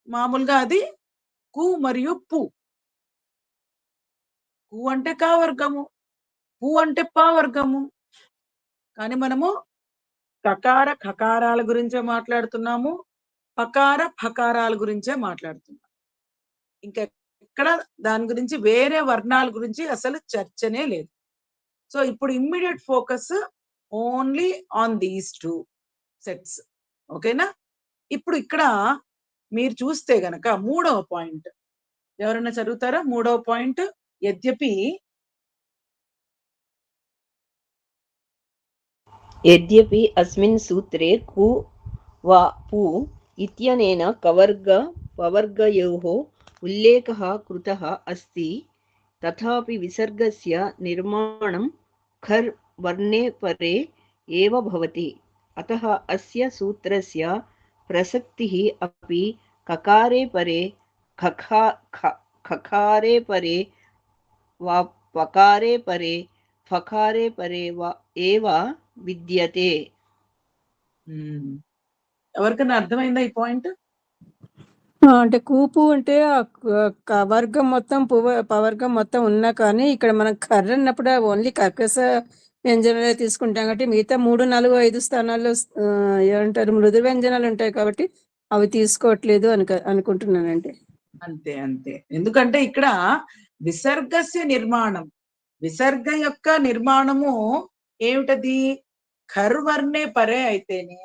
మామూలుగా అది కు మరియు పు. కు అంటే క వర్గము, పు అంటే ప వర్గము. కానీ మనము కకార ఖకారాల గురించే మాట్లాడుతున్నాము. పకార ఫకారాల గురించే మాట్లాడుతున్నాం. ఇంకెక్కడ దాని గురించి వేరే వర్ణాల గురించి అసలు చర్చనే లేదు. సో ఇప్పుడు immediate focus only on these 2 sets. ఓకేనా? ఇప్పుడు ఇక్కడ మీరు చూస్తే గనక మూడవ పాయింట్ ఎవరైనా చదువుతారా? మూడవ పాయింట్ యద్యపి यद्यपि अस्मिन् सूत्रे कु वा पु इत्यनेन कवर्ग पवर्गयोः उल्लेखः कृतः अस्ति तथापि विसर्गस्य निर्माणं खर् वर्णे परे एव भवति। अतः अस्य सूत्रस्य प्रसक्तिः अपि ककारे परे खकारे परे वा पकारे परे फकारे परे वा एव విద్యతే. ఎవరికైనా అర్థమైందా ఈ పాయింట్? అంటే కూపు అంటే వర్గం మొత్తం పవర్గం మొత్తం ఉన్నా కానీ ఇక్కడ మనం కర్ర అన్నప్పుడు ఓన్లీ కర్కశ వ్యంజనాలే తీసుకుంటాం కాబట్టి మిగతా 3, 4, 5 స్థానాల్లో ఏమంటారు మృదు వ్యంజనాలు ఉంటాయి కాబట్టి అవి తీసుకోవట్లేదు అనుకుంటున్నానండి. అంతే అంతే. ఎందుకంటే ఇక్కడ విసర్గస్య నిర్మాణం, విసర్గ యొక్క నిర్మాణము ఏమిటది? ఖర్వర్ణే పరే అయితేనే.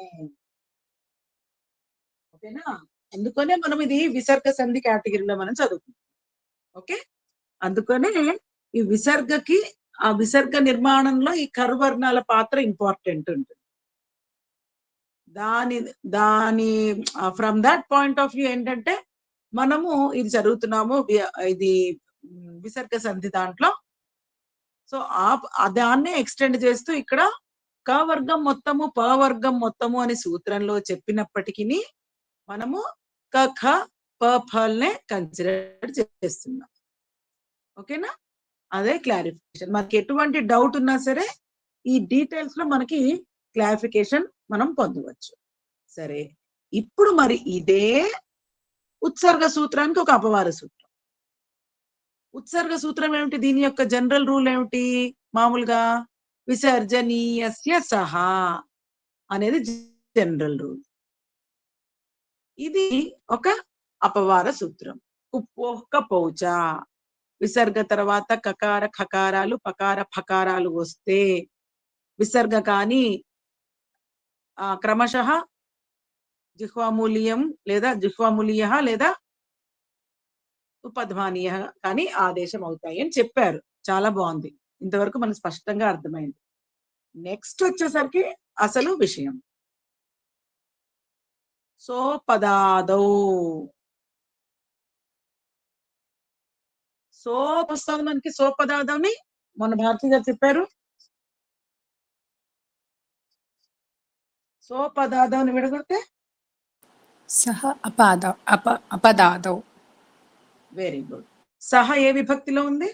ఓకేనా? అందుకనే మనం ఇది విసర్గ సంధి కేటగిరీలో మనం చదువుకుంటాం. ఓకే, అందుకనే ఈ విసర్గకి ఆ విసర్గ నిర్మాణంలో ఈ కర్వర్ణాల పాత్ర ఇంపార్టెంట్ ఉంటుంది. దాని from that point of view ఏంటంటే మనము ఇది చదువుతున్నాము, ఇది విసర్గ సంధి దాంట్లో. సో దాన్నే ఎక్స్టెండ్ చేస్తూ ఇక్కడ క వర్గం మొత్తము ప వర్గం మొత్తము అని సూత్రంలో చెప్పినప్పటికీ మనము క ఖ ప ఫల్నే కన్సిడర్ చేస్తున్నాం. ఓకేనా? అదే క్లారిఫికేషన్. మనకి ఎటువంటి డౌట్ ఉన్నా సరే ఈ డీటెయిల్స్ లో మనకి క్లారిఫికేషన్ మనం పొందవచ్చు. సరే, ఇప్పుడు మరి ఇదే ఉత్సర్గ సూత్రానికి ఒక అపవాద సూత్రం. ఉత్సర్గ సూత్రం ఏమిటి? దీని యొక్క జనరల్ రూల్ ఏమిటి? మామూలుగా విసర్జనీయస్య సహా అనేది జనరల్ రూల్. ఇది ఒక అపవాద సూత్రం. కుప్పోహ్క పౌచ విసర్గ తర్వాత కకార ఖకారాలు పకార ఫకారాలు వస్తే విసర్గ కానీ క్రమశః జిహ్వామూలీయం లేదా జిహ్వామూలీయ లేదా ఉపధ్మానీయ కానీ ఆదేశం అవుతాయి అని చెప్పారు. చాలా బాగుంది. ఇంతవరకు మనకు స్పష్టంగా అర్థమైంది. నెక్స్ట్ వచ్చేసరికి అసలు విషయం సోపదాదౌ. వస్తుంది మనకి సోపదాదని మన భారతి గారు చెప్పారు. సోపదాదని విడగొడితే సహ అపదాదౌ. Very good. సహ ఏ విభక్తిలో ఉంది?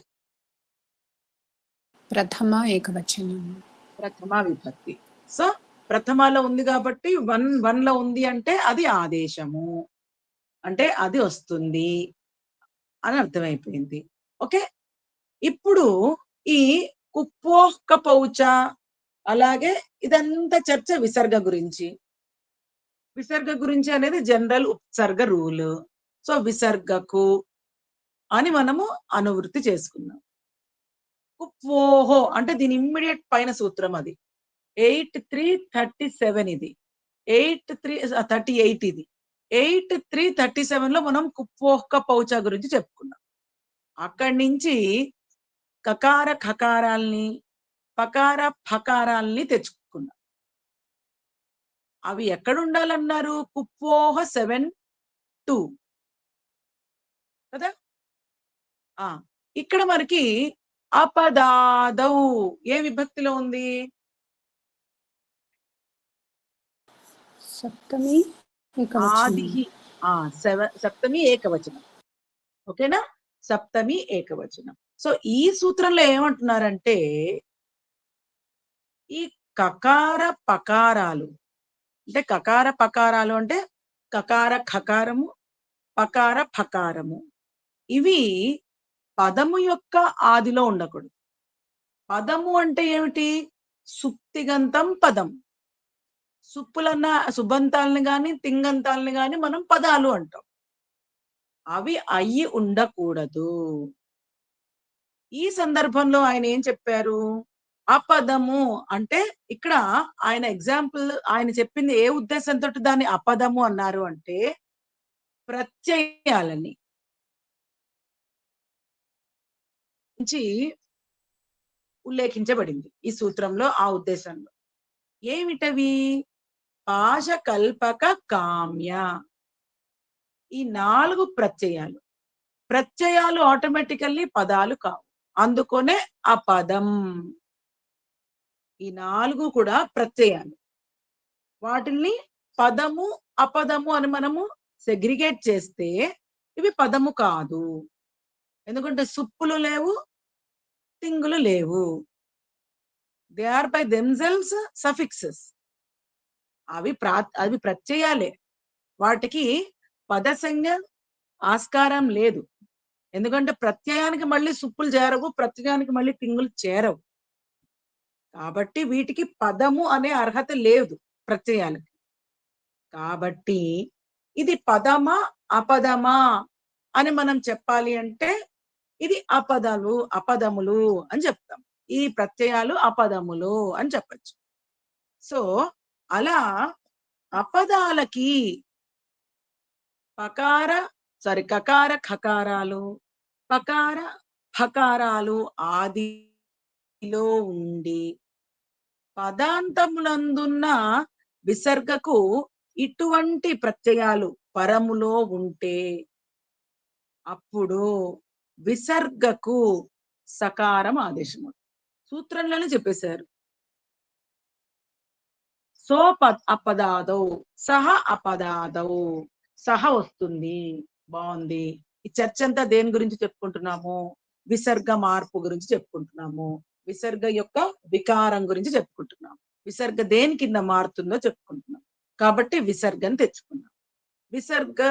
ప్రథమ ఏకవచనం. ప్రథమ విభక్తి. సో ప్రథమలో ఉంది కాబట్టి 1 లో ఉంది అంటే అది ఆదేశము, అంటే అది వస్తుంది అని అర్థమైపోయింది. ఓకే, ఇప్పుడు ఈ కుప్పోహ్క పౌచ అలాగే ఇదంతా చర్చ విసర్గ గురించి. విసర్గ గురించి అనేది జనరల్ ఉపసర్గ రూల్. సో విసర్గకు అని మనము అనువృత్తి చేసుకున్నాం. కుప్వోహో అంటే దీని ఇమ్మీడియట్ పైన సూత్రం అది 8.3.37 ఇది 8.3.38 ఇది 8.3.37 లో మనం కుప్వోహ్క పౌచ గురించి చెప్పుకున్నాం. అక్కడి నుంచి కకార ఖకారాల్ని పకార ఫకారాల్ని తెచ్చుకున్నాం. అవి ఎక్కడ ఉండాలన్నారు? కుప్వోహ 7.2 కదా. ఇక్కడ మనకి అపదాదౌ ఏ విభక్తిలో ఉంది? సప్తమి సప్తమి ఏకవచనం. ఓకేనా? సప్తమి ఏకవచనం. సో ఈ సూత్రంలో ఏమంటున్నారంటే ఈ కకార పకారాలు అంటే కకార పకారాలు అంటే కకార ఖకారము పకార ఫకారము ఇవి పదము యొక్క ఆదిలో ఉండకూడదు. పదము అంటే ఏమిటి? సుప్తిగంతం పదం. సుప్పులన్న సుబంతాలని గాని తింగంతాలని గాని మనం పదాలు అంటాం. అవి అయ్యి ఉండకూడదు. ఈ సందర్భంలో ఆయన ఏం చెప్పారు? అపదము అంటే ఇక్కడ ఆయన ఎగ్జాంపుల్ ఆయన చెప్పింది ఏ ఉద్దేశంతో దాన్ని అపదము అన్నారు అంటే ప్రత్యయాలని ఉల్లేఖించబడింది ఈ సూత్రంలో. ఆ ఉద్దేశంలో ఏమిటవి? పాశ కల్పక కామ్య ఈ 4 ప్రత్యయాలు. ప్రత్యయాలు ఆటోమేటికల్లీ పదాలు కావు, అందుకొనే అపదం. ఈ 4 కూడా ప్రత్యయాలు. వాటిని పదము అపదము అని మనము సెగ్రిగేట్ చేస్తే ఇవి పదము కాదు. ఎందుకంటే సుప్పులు లేవు, తింగులు లేవు. They are by themselves suffixes. అవి ప్రత్యయాలే. వాటికి పదసంజ్ఞ ఆస్కారం లేదు. ఎందుకంటే ప్రత్యయానికి మళ్ళీ సుప్పులు చేరవు, ప్రత్యయానికి మళ్ళీ తింగులు చేరవు. కాబట్టి వీటికి పదము అనే అర్హత లేదు ప్రత్యయాలకి. కాబట్టి ఇది పదమా అపదమా అని మనం చెప్పాలి అంటే ఇది అపదములు అని చెప్తాం. ఈ ప్రత్యయాలు అపదములు అని చెప్పచ్చు. సో అలా అపదాలకి కకార ఖకారాలు, పకార ఫకారాలు ఆదిలో ఉండి పదాంతములందున్న విసర్గకు ఇటువంటి ప్రత్యయాలు పరములో ఉంటే అప్పుడు విసర్గకు సకారం ఆదేశము. సూత్రంలోనే చెప్పేశారు. అపదాదౌ సహ అపదాదౌ సహ వస్తుంది. బాగుంది. ఈ చర్చ అంతా దేని గురించి చెప్పుకుంటున్నాము? విసర్గ మార్పు గురించి చెప్పుకుంటున్నాము. విసర్గ యొక్క వికారం గురించి చెప్పుకుంటున్నాం. విసర్గ దేని కింద మారుతుందో చెప్పుకుంటున్నాం. కాబట్టి విసర్గని తెచ్చుకున్నాం. విసర్గ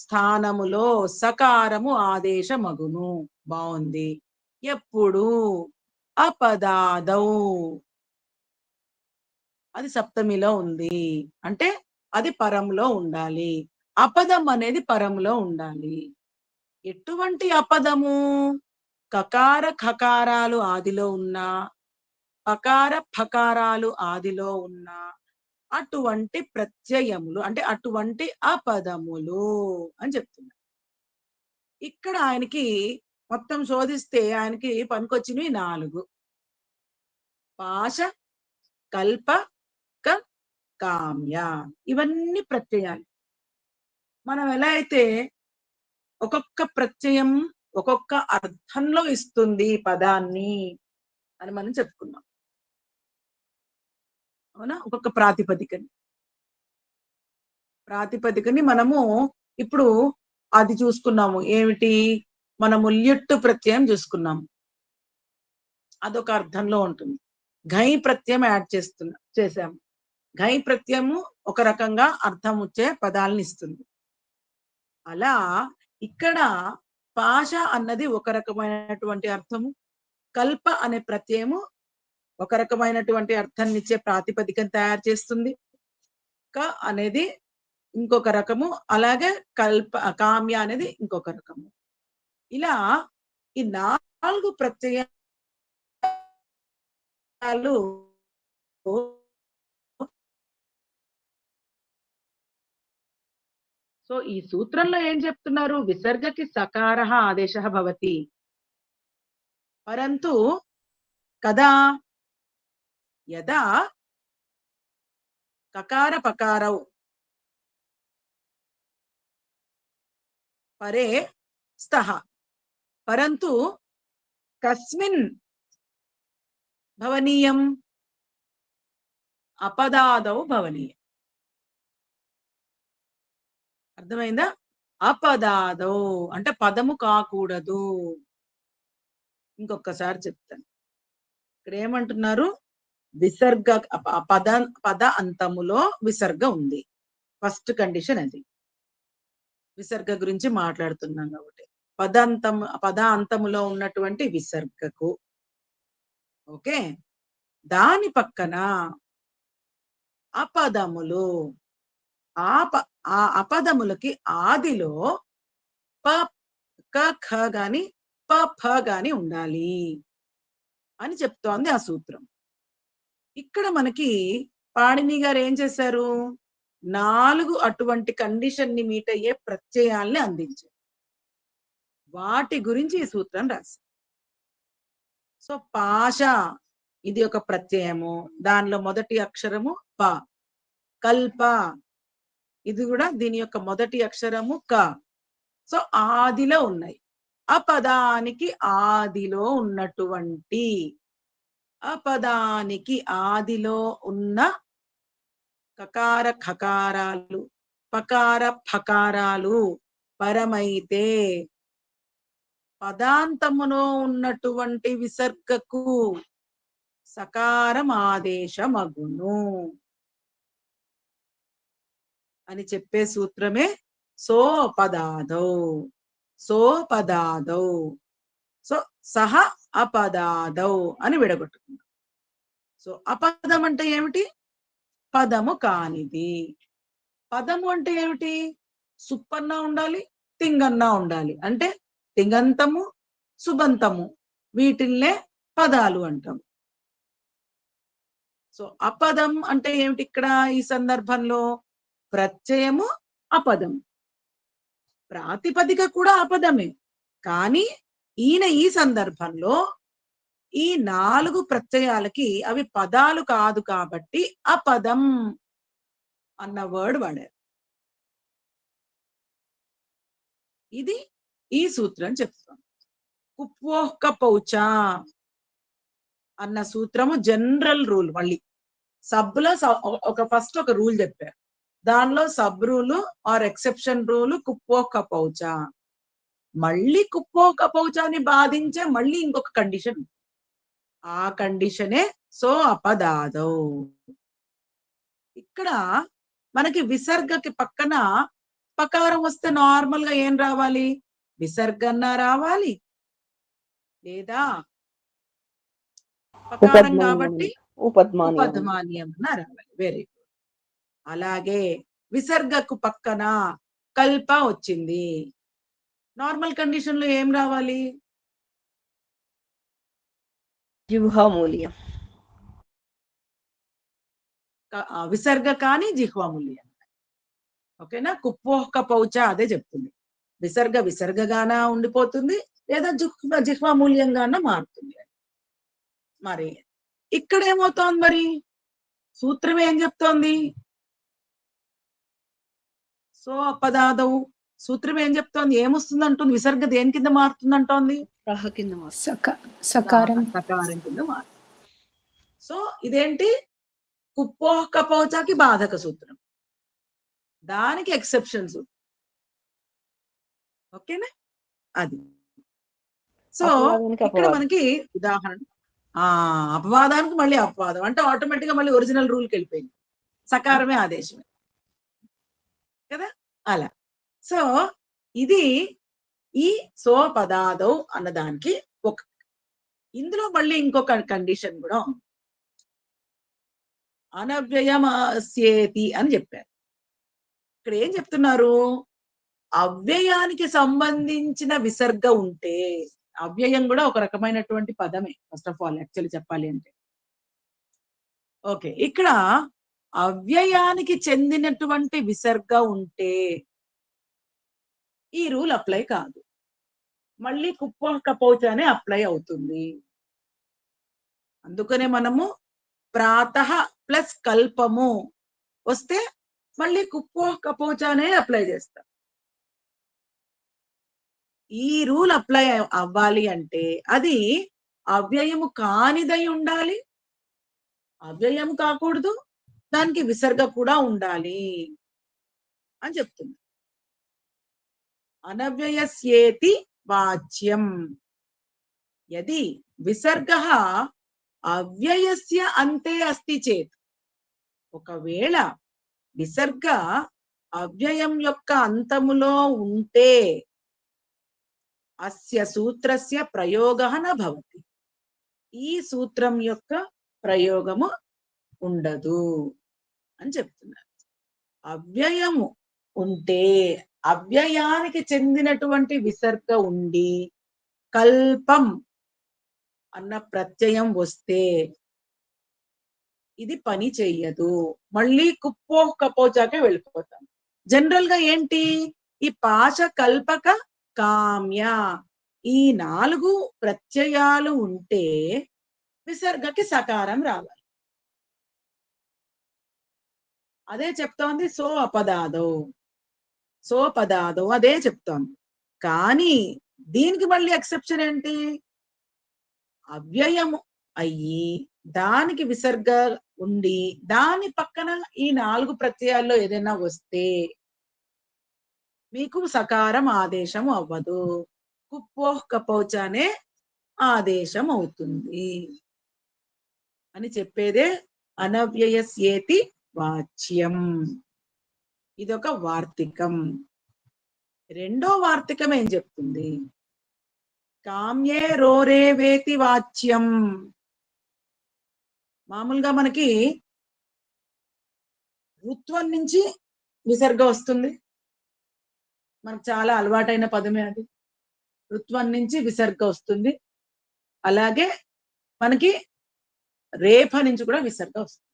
స్థానములో సకారము ఆదేశమగును. బాగుంది. ఎప్పుడు? అపదాదౌ అది సప్తమిలో ఉంది అంటే అది పరంలో ఉండాలి. అపదం అనేది పరంలో ఉండాలి. ఎటువంటి అపదము? కకార ఖకారాలు ఆదిలో ఉన్నా, పకార ఫకారాలు ఆదిలో ఉన్నా అటువంటి ప్రత్యయములు అంటే అటువంటి అపదములు అని చెప్తున్నారు. ఇక్కడ ఆయనకి మొత్తం శోధిస్తే ఆయనకి పనికొచ్చినవి 4. పాశ కల్ప కామ్య ఇవన్నీ ప్రత్యయాలు. మనం ఎలా అయితే ఒక్కొక్క ప్రత్యయం ఒక్కొక్క అర్థంలో ఇస్తుంది పదాన్ని అని మనం చెప్పుకున్నాం. అవునా? ఒక్కొక్క ప్రాతిపదికని మనము ఇప్పుడు అది చూసుకున్నాము. ఏమిటి? మనము ల్యుట్టు ప్రత్యయం చూసుకున్నాము. అదొక అర్థంలో ఉంటుంది. ఘై ప్రత్యయం యాడ్ చేసాము. ఘై ప్రత్యయము ఒక రకంగా అర్థం వచ్చే పదాలను ఇస్తుంది. అలా ఇక్కడ పాశ అన్నది ఒక రకమైనటువంటి అర్థము, కల్ప అనే ప్రత్యయము ఒక రకమైనటువంటి అర్థాన్ని ఇచ్చే ప్రాతిపదికను తయారు చేస్తుంది. క అనేది ఇంకొక రకము, అలాగే కామ్య అనేది ఇంకొక రకము. ఇలా ఈ 4 ప్రత్యయాలు సో ఈ సూత్రంలో ఏం చెప్తున్నారు? విసర్గకి సకార ఆదేశ భవతి పరంతు కదా యదా కకార పకారౌ పరే స్తః పరంతు కస్మిన్ భవనీయం? అపదాదౌ భవనీయం. అర్థమైందా? అపదాదౌ అంటే పదము కాకూడదు. ఇంకొకసారి చెప్తాను. ఇక్కడ ఏమంటున్నారు? విసర్గ పద అంతములో విసర్గ ఉంది. ఫస్ట్ కండిషన్ అది. విసర్గ గురించి మాట్లాడుతున్నాం కాబట్టి పద అంతములో ఉన్నటువంటి విసర్గకు ఓకే దాని పక్కన అపదములు ఆ అపదములకి ఆదిలో ప క ఖ గాని ప ఫ గాని ఉండాలి అని చెప్తోంది ఆ సూత్రం. ఇక్కడ మనకి పాణిని గారు ఏం చేశారు, 4 అటువంటి కండిషన్ ని మీట్ అయ్యే ప్రత్యయాల్ని అందించారు. వాటి గురించి ఈ సూత్రం రాశారు. సో పాశ ఇది ఒక ప్రత్యయము, దానిలో మొదటి అక్షరము ప. కల్ప ఇది కూడా దీని యొక్క మొదటి అక్షరము క. సో ఆదిలో ఉన్నాయి. అపదానికి ఆదిలో ఉన్నటువంటి అపదానికి ఆదిలో ఉన్న కకార ఖకారాలు పకార ఫకారాలు పరమైతే పదాంతములో ఉన్నటువంటి విసర్గకు సకారం ఆదేశమగును అని చెప్పే సూత్రమే సోపదాదౌ. సోపదాదౌ. సో సహ అపదాదౌ అని విడగొట్టుకున్నాం. సో అపదం అంటే ఏమిటి, పదము కానిది. పదము అంటే ఏమిటి, సుప్పన్నా ఉండాలి తింగన్నా ఉండాలి. అంటే తింగంతము సుబంతము వీటిల్నే పదాలు అంటాం. సో అపదం అంటే ఏమిటి, ఇక్కడ ఈ సందర్భంలో ప్రత్యయము అపదం, ప్రాతిపదిక కూడా అపదమే. కానీ ఈయన ఈ సందర్భంలో ఈ 4 ప్రత్యయాలకి అవి పదాలు కాదు కాబట్టి అపదం అన్న వర్డ్ వాడారు. ఇది ఈ సూత్రం చెప్తాం. కుప్వోహ్క పౌచ అన్న సూత్రము జనరల్ రూల్. మళ్ళీ సబ్లో ఫస్ట్ ఒక రూల్ చెప్పారు, దానిలో sub rule or exception rule కుప్వోహ్క పౌచ. మళ్ళీ కుప్వోహ్క పౌచాని బాధించే మళ్ళీ ఇంకొక కండిషన్, ఆ కండిషనే సో అపదాదౌ. ఇక్కడ మనకి విసర్గకి పక్కన పకారం వస్తే నార్మల్ గా ఏం రావాలి, విసర్గన్నా రావాలి లేదా పకారం కాబట్టి ఉపధ్మాన్యం అన్నా రావాలి. Very good. అలాగే విసర్గకు పక్కన కల్ప వచ్చింది, నార్మల్ కండిషన్ లో ఏం రావాలి, జిహ్వామూల్యం. విసర్గ కానీ జిహ్వామూల్యం. ఓకేనా, కుప్వోహ్క పౌచ అదే చెప్తుంది. విసర్గ విసర్గగానా ఉండిపోతుంది లేదా జిహ్వామూల్యంగానా మారుతుంది. మరి ఇక్కడ ఏమవుతోంది, మరి సూత్రం ఏం చెప్తోంది, సో అపదాదౌ సూత్రం ఏం చెప్తోంది, ఏమొస్తుంది అంటుంది, విసర్గ దేని కింద మారుతుంది అంటోంది, సకారం సకారం కింద మారుతుంది. సో ఇదేంటి, కుప్వోహ్క పౌచకి బాధక సూత్రం, దానికి ఎక్సెప్షన్ సూత్రం. ఓకేనా, అది. సో ఇక్కడ మనకి ఉదాహరణ, అపవాదానికి మళ్ళీ అపవాదం అంటే ఆటోమేటిక్ గా మళ్ళీ ఒరిజినల్ రూల్కి వెళ్ళిపోయింది, సకారమే ఆదేశమే కదా అలా. సో ఇది ఈ సోపదాదౌ అన్నదానికి ఒక. ఇందులో మళ్ళీ ఇంకొక కండిషన్ కూడా ఉంది, అనవ్యయమస్యేతి అని చెప్పారు. ఇక్కడ ఏం చెప్తున్నారు, అవ్యయానికి సంబంధించిన విసర్గ ఉంటే, అవ్యయం కూడా ఒక రకమైనటువంటి పదమే ఫస్ట్ ఆఫ్ ఆల్ యాక్చువల్లీ చెప్పాలి అంటే. ఓకే, ఇక్కడ అవ్యయానికి చెందినటువంటి విసర్గ ఉంటే ఈ రూల్ అప్లై కాదు, మళ్ళీ కుప్వోహ్క పౌచ అనే అప్లై అవుతుంది. అందుకనే మనము ప్రాతః ప్లస్ కల్పము వస్తే మళ్ళీ కుప్వోహ్క పౌచ అనే అప్లై చేస్తాం. ఈ రూల్ అప్లై అవ్వాలి అంటే అది అవ్యయము కానిదై ఉండాలి, అవ్యయము కాకూడదు, దానికి విసర్గ కూడా ఉండాలి అని చెప్తుంది. అనవ్యయస్యేతి వాచ్యం యది విసర్గః అవ్యయస్య అంతే అస్తి చేత్. ఒకవేళ విసర్గ అవ్యయం యొక్క అంతములో ఉంటే అస్య సూత్రస్య ప్రయోగః న భవతి. ఈ సూత్రం యొక్క ప్రయోగము ఉండదు అని చెప్తున్నారు. అవ్యయము ఉంటే, అవ్యయానికి చెందినటువంటి విసర్గ ఉండి కల్పం అన్న ప్రత్యయం వస్తే ఇది పని చెయ్యదు. మళ్ళీ కుప్పో కపోచాకే వెళ్ళిపోతాం. జనరల్ గా ఏంటి, ఈ పాశ కల్పక కామ్య ఈ 4 ప్రత్యయాలు ఉంటే విసర్గకి సకారం రావాలి. అదే చెప్తోంది సో అపదాదో, సో పదాదో అదే చెప్తోంది. కానీ దీనికి మళ్ళీ ఎక్సెప్షన్ ఏంటి, అవ్యయము అయ్యి దానికి విసర్గ ఉండి దాని పక్కన ఈ 4 ప్రత్యయాల్లో ఏదైనా వస్తే మీకు సకారం ఆదేశం అవ్వదు. కుప్పోహ్ కపోచానే ఆదేశం అవుతుంది అని చెప్పేదే అనవ్యయస్యేతి వాచ్యం. ఇదొక వార్తికం. రెండో వార్తికం ఏం చెప్తుంది, కామ్యే రోరేవేతి వాచ్యం. మామూలుగా మనకి ఋత్వం నుంచి విసర్గ వస్తుంది, మనకు చాలా అలవాటైన పదమే అది. ఋత్వం నుంచి విసర్గ వస్తుంది. అలాగే మనకి రేఫ నుంచి కూడా విసర్గ వస్తుంది.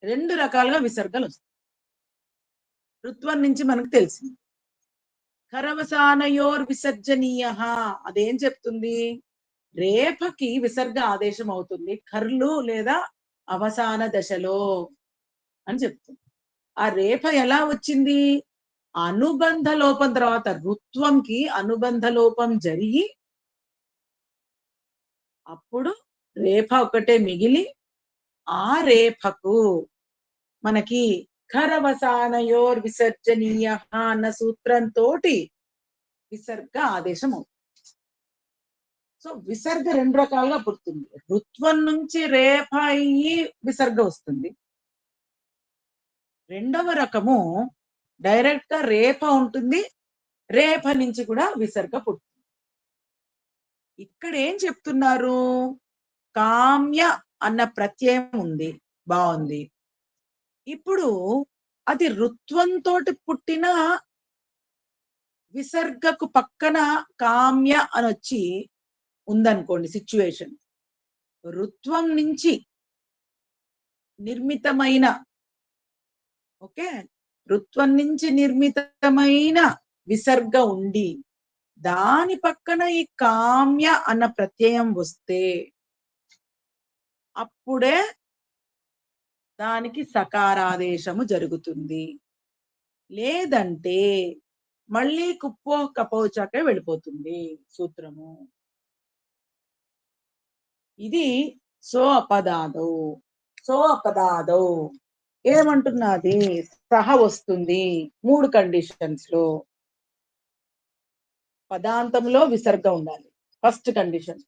2 రకాలుగా విసర్గలు వస్తాయి. ఋత్వం నుంచి మనకు తెలిసింది ఖరవసానయోర్ విసర్జనీయ, అదేం చెప్తుంది, రేఫకి విసర్గ ఆదేశం అవుతుంది ఖర్లు లేదా అవసాన దశలో అని చెప్తుంది. ఆ రేఫ ఎలా వచ్చింది, అనుబంధ లోపం తర్వాత ఋత్వంకి అనుబంధ లోపం జరిగి అప్పుడు రేఫ ఒకటే మిగిలి ఆ రేఫకు మనకి ఖరవసానయోర్ విసర్జనీయ అన్న సూత్రంతో విసర్గ ఆదేశం అవుతుంది. సో విసర్గ 2 రకాలుగా పుడుతుంది. ఋత్వం నుంచి రేఫ అయ్యి విసర్గ వస్తుంది. రెండవ రకము డైరెక్ట్ గా రేఫ ఉంటుంది, రేఫ నుంచి కూడా విసర్గ పుడుతుంది. ఇక్కడ ఏం చెప్తున్నారు, కామ్య అన్న ప్రత్యయం ఉంది, బాగుంది. ఇప్పుడు అది ఋత్వంతో పుట్టిన విసర్గకు పక్కన కామ్య అని వచ్చి ఉందనుకోండి సిచ్యువేషన్. ఋత్వం నుంచి నిర్మితమైన, ఓకే, ఋత్వం నుంచి నిర్మితమైన విసర్గ ఉండి దాని పక్కన ఈ కామ్య అన్న ప్రత్యయం వస్తే అప్పుడే దానికి సకారాదేశము జరుగుతుంది. లేదంటే మళ్ళీ కుప్పో కపోచాకే వెళ్ళిపోతుంది సూత్రము. ఇది సో అపదాదో. సో అపదాదో ఏమంటున్నది, సహ వస్తుంది 3 కండిషన్స్ లో. పదాంతంలో విసర్గ ఉండాలి, ఫస్ట్ కండిషన్.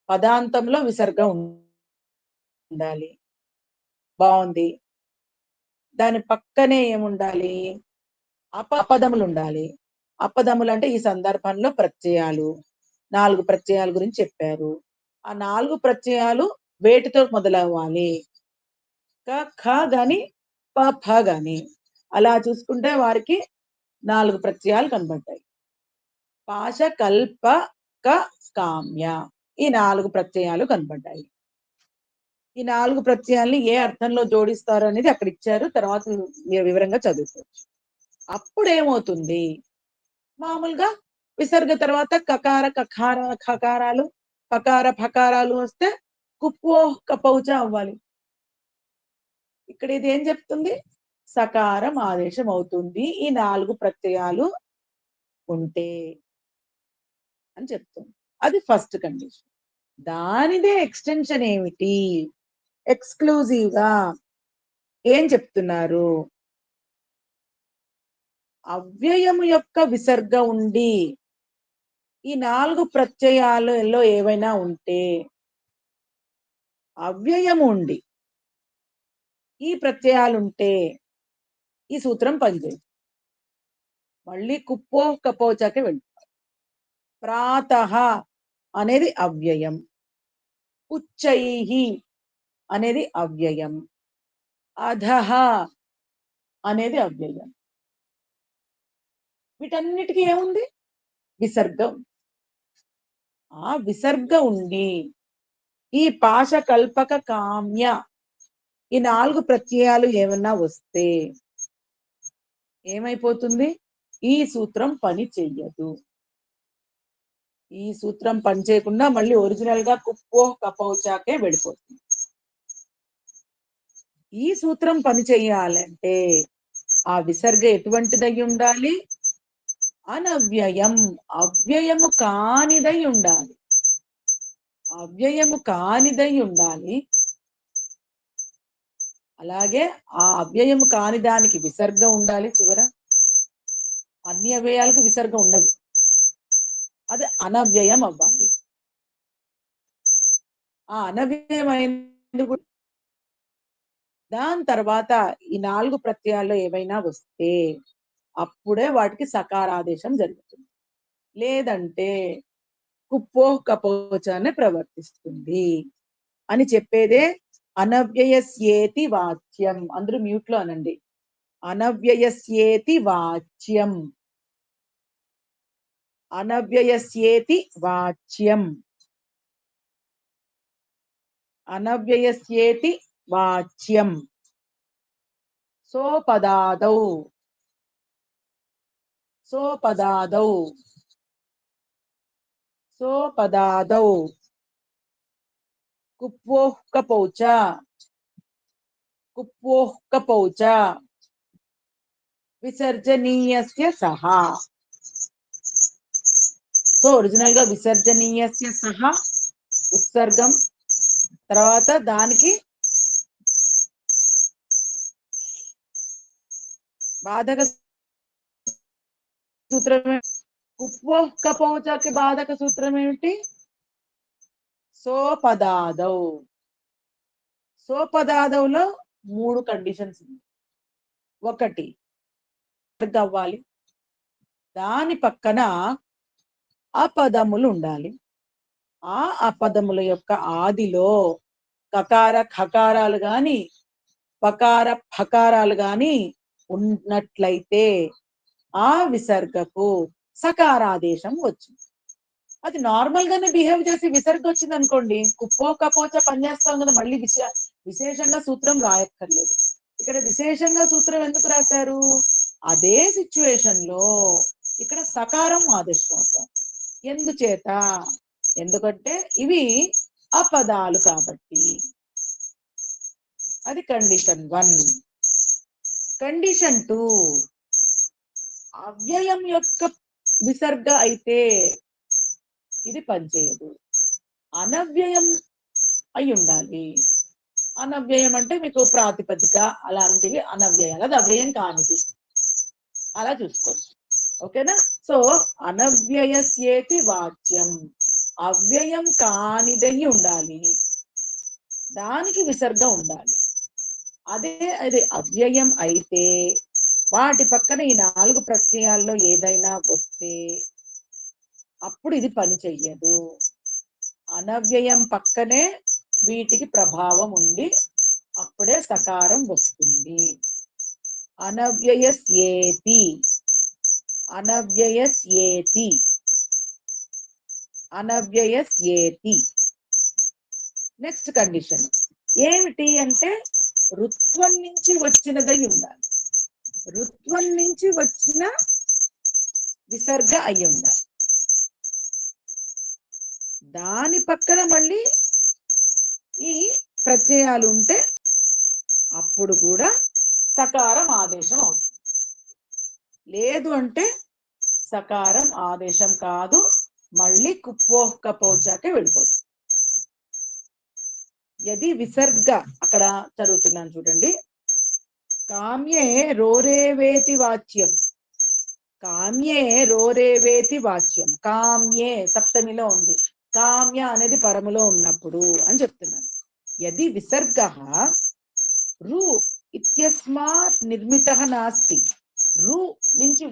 పదాంతంలో విసర్గ ఉండాలి, బాగుంది. దాని పక్కనే ఏముండాలి, అపదములు ఉండాలి. అపదములు అంటే ఈ సందర్భంలో ప్రత్యయాలు, 4 ప్రత్యయాల గురించి చెప్పారు. ఆ 4 ప్రత్యయాలు వేటితో మొదలవ్వాలి, ఖ గాని ఫ గాని. అలా చూసుకుంటే వారికి 4 ప్రత్యయాలు కనబడ్డాయి. పాశ కల్ప క కామ్య ఈ 4 ప్రత్యయాలు కనబడ్డాయి. ఈ 4 ప్రత్యయాల్ని ఏ అర్థంలో జోడిస్తారు అనేది అక్కడ ఇచ్చారు, తర్వాత మీరు వివరంగా చదువుకోవచ్చు. అప్పుడు ఏమవుతుంది, మామూలుగా విసర్గ తర్వాత కకార కకార ఖకారాలు పకార ఫకారాలు వస్తే కుప్పో కపౌచ అవ్వాలి. ఇక్కడ ఇది ఏం చెప్తుంది, సకారం ఆదేశం అవుతుంది ఈ 4 ప్రత్యయాలు ఉంటే అని చెప్తుంది. అది ఫస్ట్ కండిషన్. దానిదే ఎక్స్టెన్షన్ ఏమిటి, ఎక్స్క్లూజివ్ గా ఏం చెప్తున్నారు, అవ్యయము యొక్క విసర్గ ఉండి ఈ 4 ప్రత్యయాలలో ఏవైనా ఉంటే, అవ్యయము ఉండి ఈ ప్రత్యయాలు ఉంటే ఈ సూత్రం పనిచేయదు. మళ్ళీ కుప్పో కపోచాకే వెళ్ళిపోవాలి. ప్రాతః అనేది అవ్యయం, ఉచ్చైహి అనేది అవ్యయం, అధః అనేది అవ్యయం. వీటన్నిటికీ ఏముంది? విసర్గ. ఆ విసర్గ ఉండి ఈ పాశ కల్పక కామ్య ఈ 4 ప్రత్యయాలు ఏమన్నా వస్తే ఏమైపోతుంది? ఈ సూత్రం పని చెయ్యదు. ఈ సూత్రం పని చేయకుండా మళ్ళీ ఒరిజినల్ గా కుప్పో కపోచాకే వెళ్ళిపోతుంది. ఈ సూత్రం పని చెయ్యాలంటే ఆ విసర్గ ఎటువంటిదై ఉండాలి? అనవ్యయం, అవ్యయము కానిదై ఉండాలి. అవ్యయము కానిదై ఉండాలి. అలాగే ఆ అవ్యయము కాని దానికి విసర్గ ఉండాలి చివర. అన్ని అవ్యయాలకు విసర్గ ఉండదు, అది అనవ్యయం అవ్వాలి. ఆ అనవ్యయమైన దాని తర్వాత ఈ 4 ప్రత్యయాల్లో ఏవైనా వస్తే అప్పుడే వాటికి సకారాదేశం జరుగుతుంది. లేదంటే కుప్పో కపోచానే ప్రవర్తిస్తుంది అని చెప్పేదే అనవ్యయస్యేతి వాచ్యం. అందరూ మ్యూట్ లో అనండి. అనవ్యయస్యేతి వాచ్యం, అనవ్యయస్యేతి వాచ్యం, అనవ్యయస్యేతి వాచ్యం. సోపదాదౌ, సోపదాదౌ, సోపదాదౌ కుప్వోః కపౌచ, కుప్వోః కపౌచ విసర్జనీయస్య సహా. సో ఒరిజినల్ గా విసర్జనీయస్య సహా ఉత్సర్గం, తర్వాత దానికి బాధక సూత్రం. కుప్వోః కపోచకి బాధక సూత్రం ఏమిటి? సోపదాదౌ. సోపదాదౌలో 3 కండిషన్స్ ఉన్నాయి. ఒకటి అవ్వాలి, దాని పక్కన అపదములు ఉండాలి. ఆ అపదముల యొక్క ఆదిలో కకార ఖకారాలు గాని పకార ఫకారాలు గాని ఉన్నట్లయితే ఆ విసర్గకు సకారాదేశం వచ్చింది. అది నార్మల్ గానే బిహేవ్ చేసి విసర్గ వచ్చింది అనుకోండి, కుప్పో కపోచ పనిచేస్తాం కదా, మళ్ళీ విశేషంగా సూత్రం రాయక్కర్లేదు. ఇక్కడ విశేషంగా సూత్రం ఎందుకు రాశారు? అదే సిచ్యువేషన్ లో ఇక్కడ సకారం ఆదేశం అవుతాం. ఎందుచేత? ఎందుకంటే ఇవి అపదాలు కాబట్టి. అది కండిషన్ 1. కండిషన్ 2, అవ్యయం యొక్క విసర్గ అయితే ఇది పనిచేయదు, అనవ్యయం అయి ఉండాలి. అనవ్యయం అంటే మీకు ప్రాతిపదిక అలాంటివి అనవ్యయాలు, అది అవ్యయం కానిది, అలా చూసుకోవచ్చు. ఓకేనా? సో అనవ్యయస్యేతి వాచ్యం, అవ్యయం కానిదై ఉండాలి, దానికి విసర్గ ఉండాలి. అదే అది అవ్యయం అయితే వాటి పక్కన ఈ 4 ప్రత్యయాల్లో ఏదైనా వస్తే అప్పుడు ఇది పని చెయ్యదు. అనవ్యయం పక్కనే వీటికి ప్రభావం ఉండి అప్పుడే సకారం వస్తుంది. అనవ్యయస్యేతి, అనవ్యయస్యేతి, అనవ్యయస్యేతి. నెక్స్ట్ కండిషన్ ఏమిటి అంటే రుత్వం నుంచి వచ్చినదై ఉండాలి. రుత్వం నుంచి వచ్చిన విసర్గ అయి ఉండాలి. దాని పక్కన మళ్ళీ ఈ ప్రత్యయాలు ఉంటే అప్పుడు కూడా సకారం ఆదేశం అవుతుంది. లేదు అంటే సకారం ఆదేశం కాదు, మళ్ళీ కుప్వోః కపోచాకే వెళ్ళిపోతుంది. యది విసర్గ, అక్కడ చదువుతున్నాను చూడండి. కామ్యే రోరేవేతి వాచ్యం, కామ్యే రోరేవేతి వాచ్యం. కామ్యే సప్తమిలో ఉంది, కామ్య అనేది పరములో ఉన్నప్పుడు అని చెప్తున్నాను. యది విసర్గ రు ఇత్యస్మాత్ నిర్మితః నాస్తి. రు నుంచి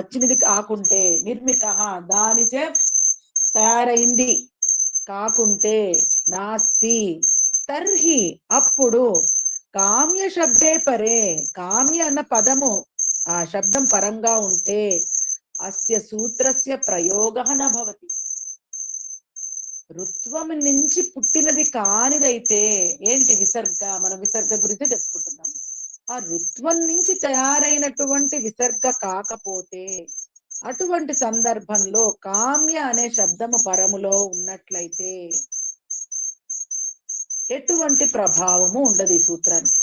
వచ్చినది కాకుంటే, నిర్మితః దానిచే తయారైంది కాకుంటే, నాస్తి తర్హి అప్పుడు, కామ్య శబ్దే పరే, కామ్య అన్న పదము ఆ శబ్దం పరంగా ఉంటే, అస్య సూత్రస్య ప్రయోగః న భవతి. రుత్వం నుంచి పుట్టినది కానిదైతే ఏంటి విసర్గ, మనం విసర్గ గురించి చెప్పుకుంటున్నాం. ఆ రుత్వం నుంచి తయారైనటువంటి విసర్గ కాకపోతే, అటువంటి సందర్భంలో కామ్య అనే శబ్దము పరములో ఉన్నట్లయితే ఎటువంటి ప్రభావము ఉండదు ఈ సూత్రానికి.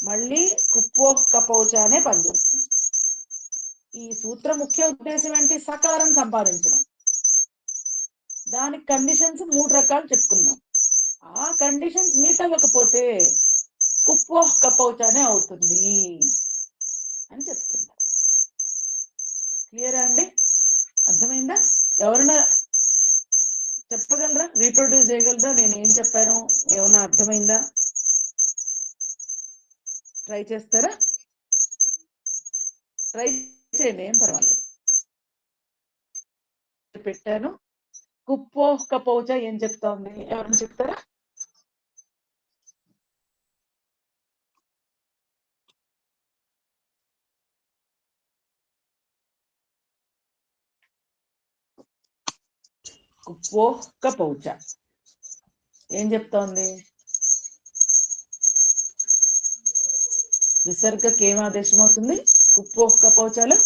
మళ్ళీ కుప్పోకపౌచ అనే పనిచేస్తుంది. ఈ సూత్ర ముఖ్య ఉద్దేశం ఏంటి? సకారం సంపాదించడం. దానికి కండిషన్స్ 3 రకాలు చెప్పుకున్నాం. ఆ కండిషన్స్ మీట్ అవ్వకపోతే కుప్పోకపౌచనే అవుతుంది అని చెప్తున్నారు. క్లియరా అండి? అర్థమైందా? ఎవరైనా చెప్పగలరా? రీప్రొడ్యూస్ చేయగలరా? నేను ఏం చెప్పాను ఏమన్నా అర్థమైందా? ట్రై చేస్తారా? ట్రై చేయండి, ఏం పర్వాలేదు. పెట్టాను. కుప్పోకపౌచ ఏం చెప్తోంది? ఎవరైనా చెప్తారా? కుప్పోకపౌచ ఏం చెప్తోంది? విసర్గకి ఏం ఆదేశం అవుతుంది కుప్పోకపౌచలో?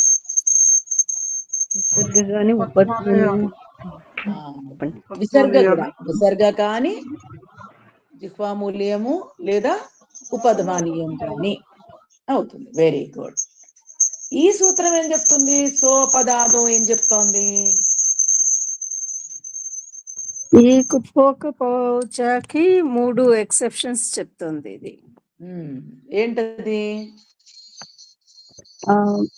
విసర్గ గాని ఉపధ్మాని విసర్గ కూడా, విసర్గ కానీ జిహ్వామూల్యము లేదా ఉపధ్మానీయం కానీ అవుతుంది. Very good. ఈ సూత్రం ఏం చెప్తుంది? సోపదాదో ఏం చెప్తోంది? ఈ కుప్పోకపౌచకి 3 ఎక్సెప్షన్స్ చెప్తుంది ఇది. ఏంటది?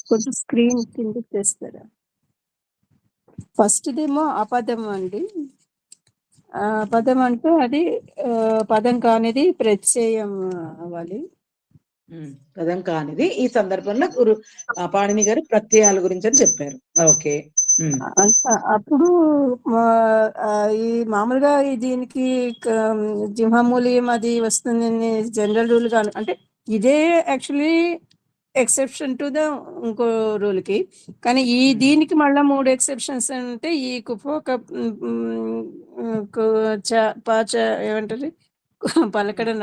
కొంచెం స్క్రీన్ కిందకి తెస్తారా? ఫస్ట్ దేమో అపదం అండి. పదం అంటే అది పదం కానిది ప్రత్యయం అవ్వాలి. పదం కానిది. ఈ సందర్భంలో పాణిని గారు ప్రత్యయాల గురించి అని చెప్పారు. ఓకే. అప్పుడు ఈ మామూలుగా దీనికి జింహమూల్యం అది వస్తుంది జనరల్ రూల్ గా, అంటే ఇదే యాక్చువల్లీ ఎక్సెప్షన్ టు ద ఇంకో రూల్ కి. కానీ ఈ దీనికి మళ్ళా 3 ఎక్సెప్షన్స్ అంటే ఈ పాచ ఏమంటారు పలకడం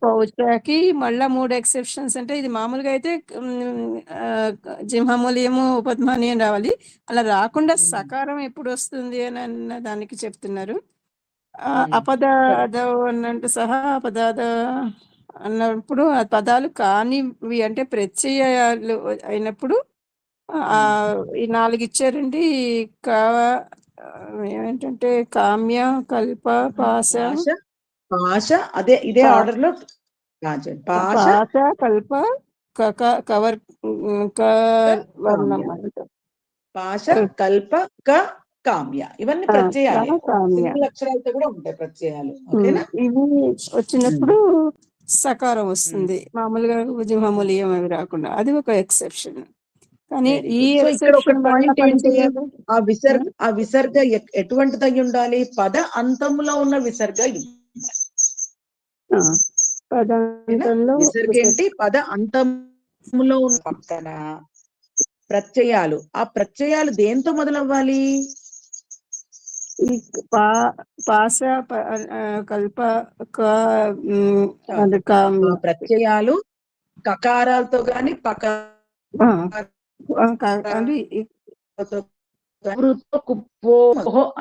పౌచకి మళ్ళా 3 ఎక్సెప్షన్స్. అంటే ఇది మామూలుగా అయితే జింహమూల్యము ఉపధ్మానీయం రావాలి. అలా రాకుండా సకారం ఎప్పుడు వస్తుంది అని అన్న దానికి చెప్తున్నారు. అపదాద అన్నట్టు సహా అపదాద అన్నప్పుడు ఆ పదాలు కానివి అంటే ప్రత్యయాలు అయినప్పుడు ఈ 4 ఇచ్చారండి. ఏమిటంటే కామ్య, కల్ప, పాశ, అదే ఇదే ఆర్డర్ లో పాశ, కల్ప, కవర్ వర్ణం, పాశ, కల్ప, కామ్య ఇవన్నీ ప్రత్యయాలు. సింగిల్ అక్షరాలతో కూడా ఉంటాయి ప్రత్యయాలు. ఓకేనా? ఇవి వచ్చినప్పుడు సకారం వస్తుంది. మామూలుగా జింహమూల్యం అవి రాకుండా, అది ఒక ఎక్సెప్షన్. కానీ ఈ ఎక్సెప్షన్ ఆ విసర్గ ఎటువంటిది అయి ఉండాలి? పద అంతంలో ఉన్న విసర్గ. విసర్గ ఏంటి? పద అంతంలో ఉన్న పక్కన ప్రత్యయాలు. ఆ ప్రత్యయాలు దేంతో మొదలవ్వాలి? పాశ, కల్ప, ప్రత్యయాలు కకారాలతో గాని కుప్పో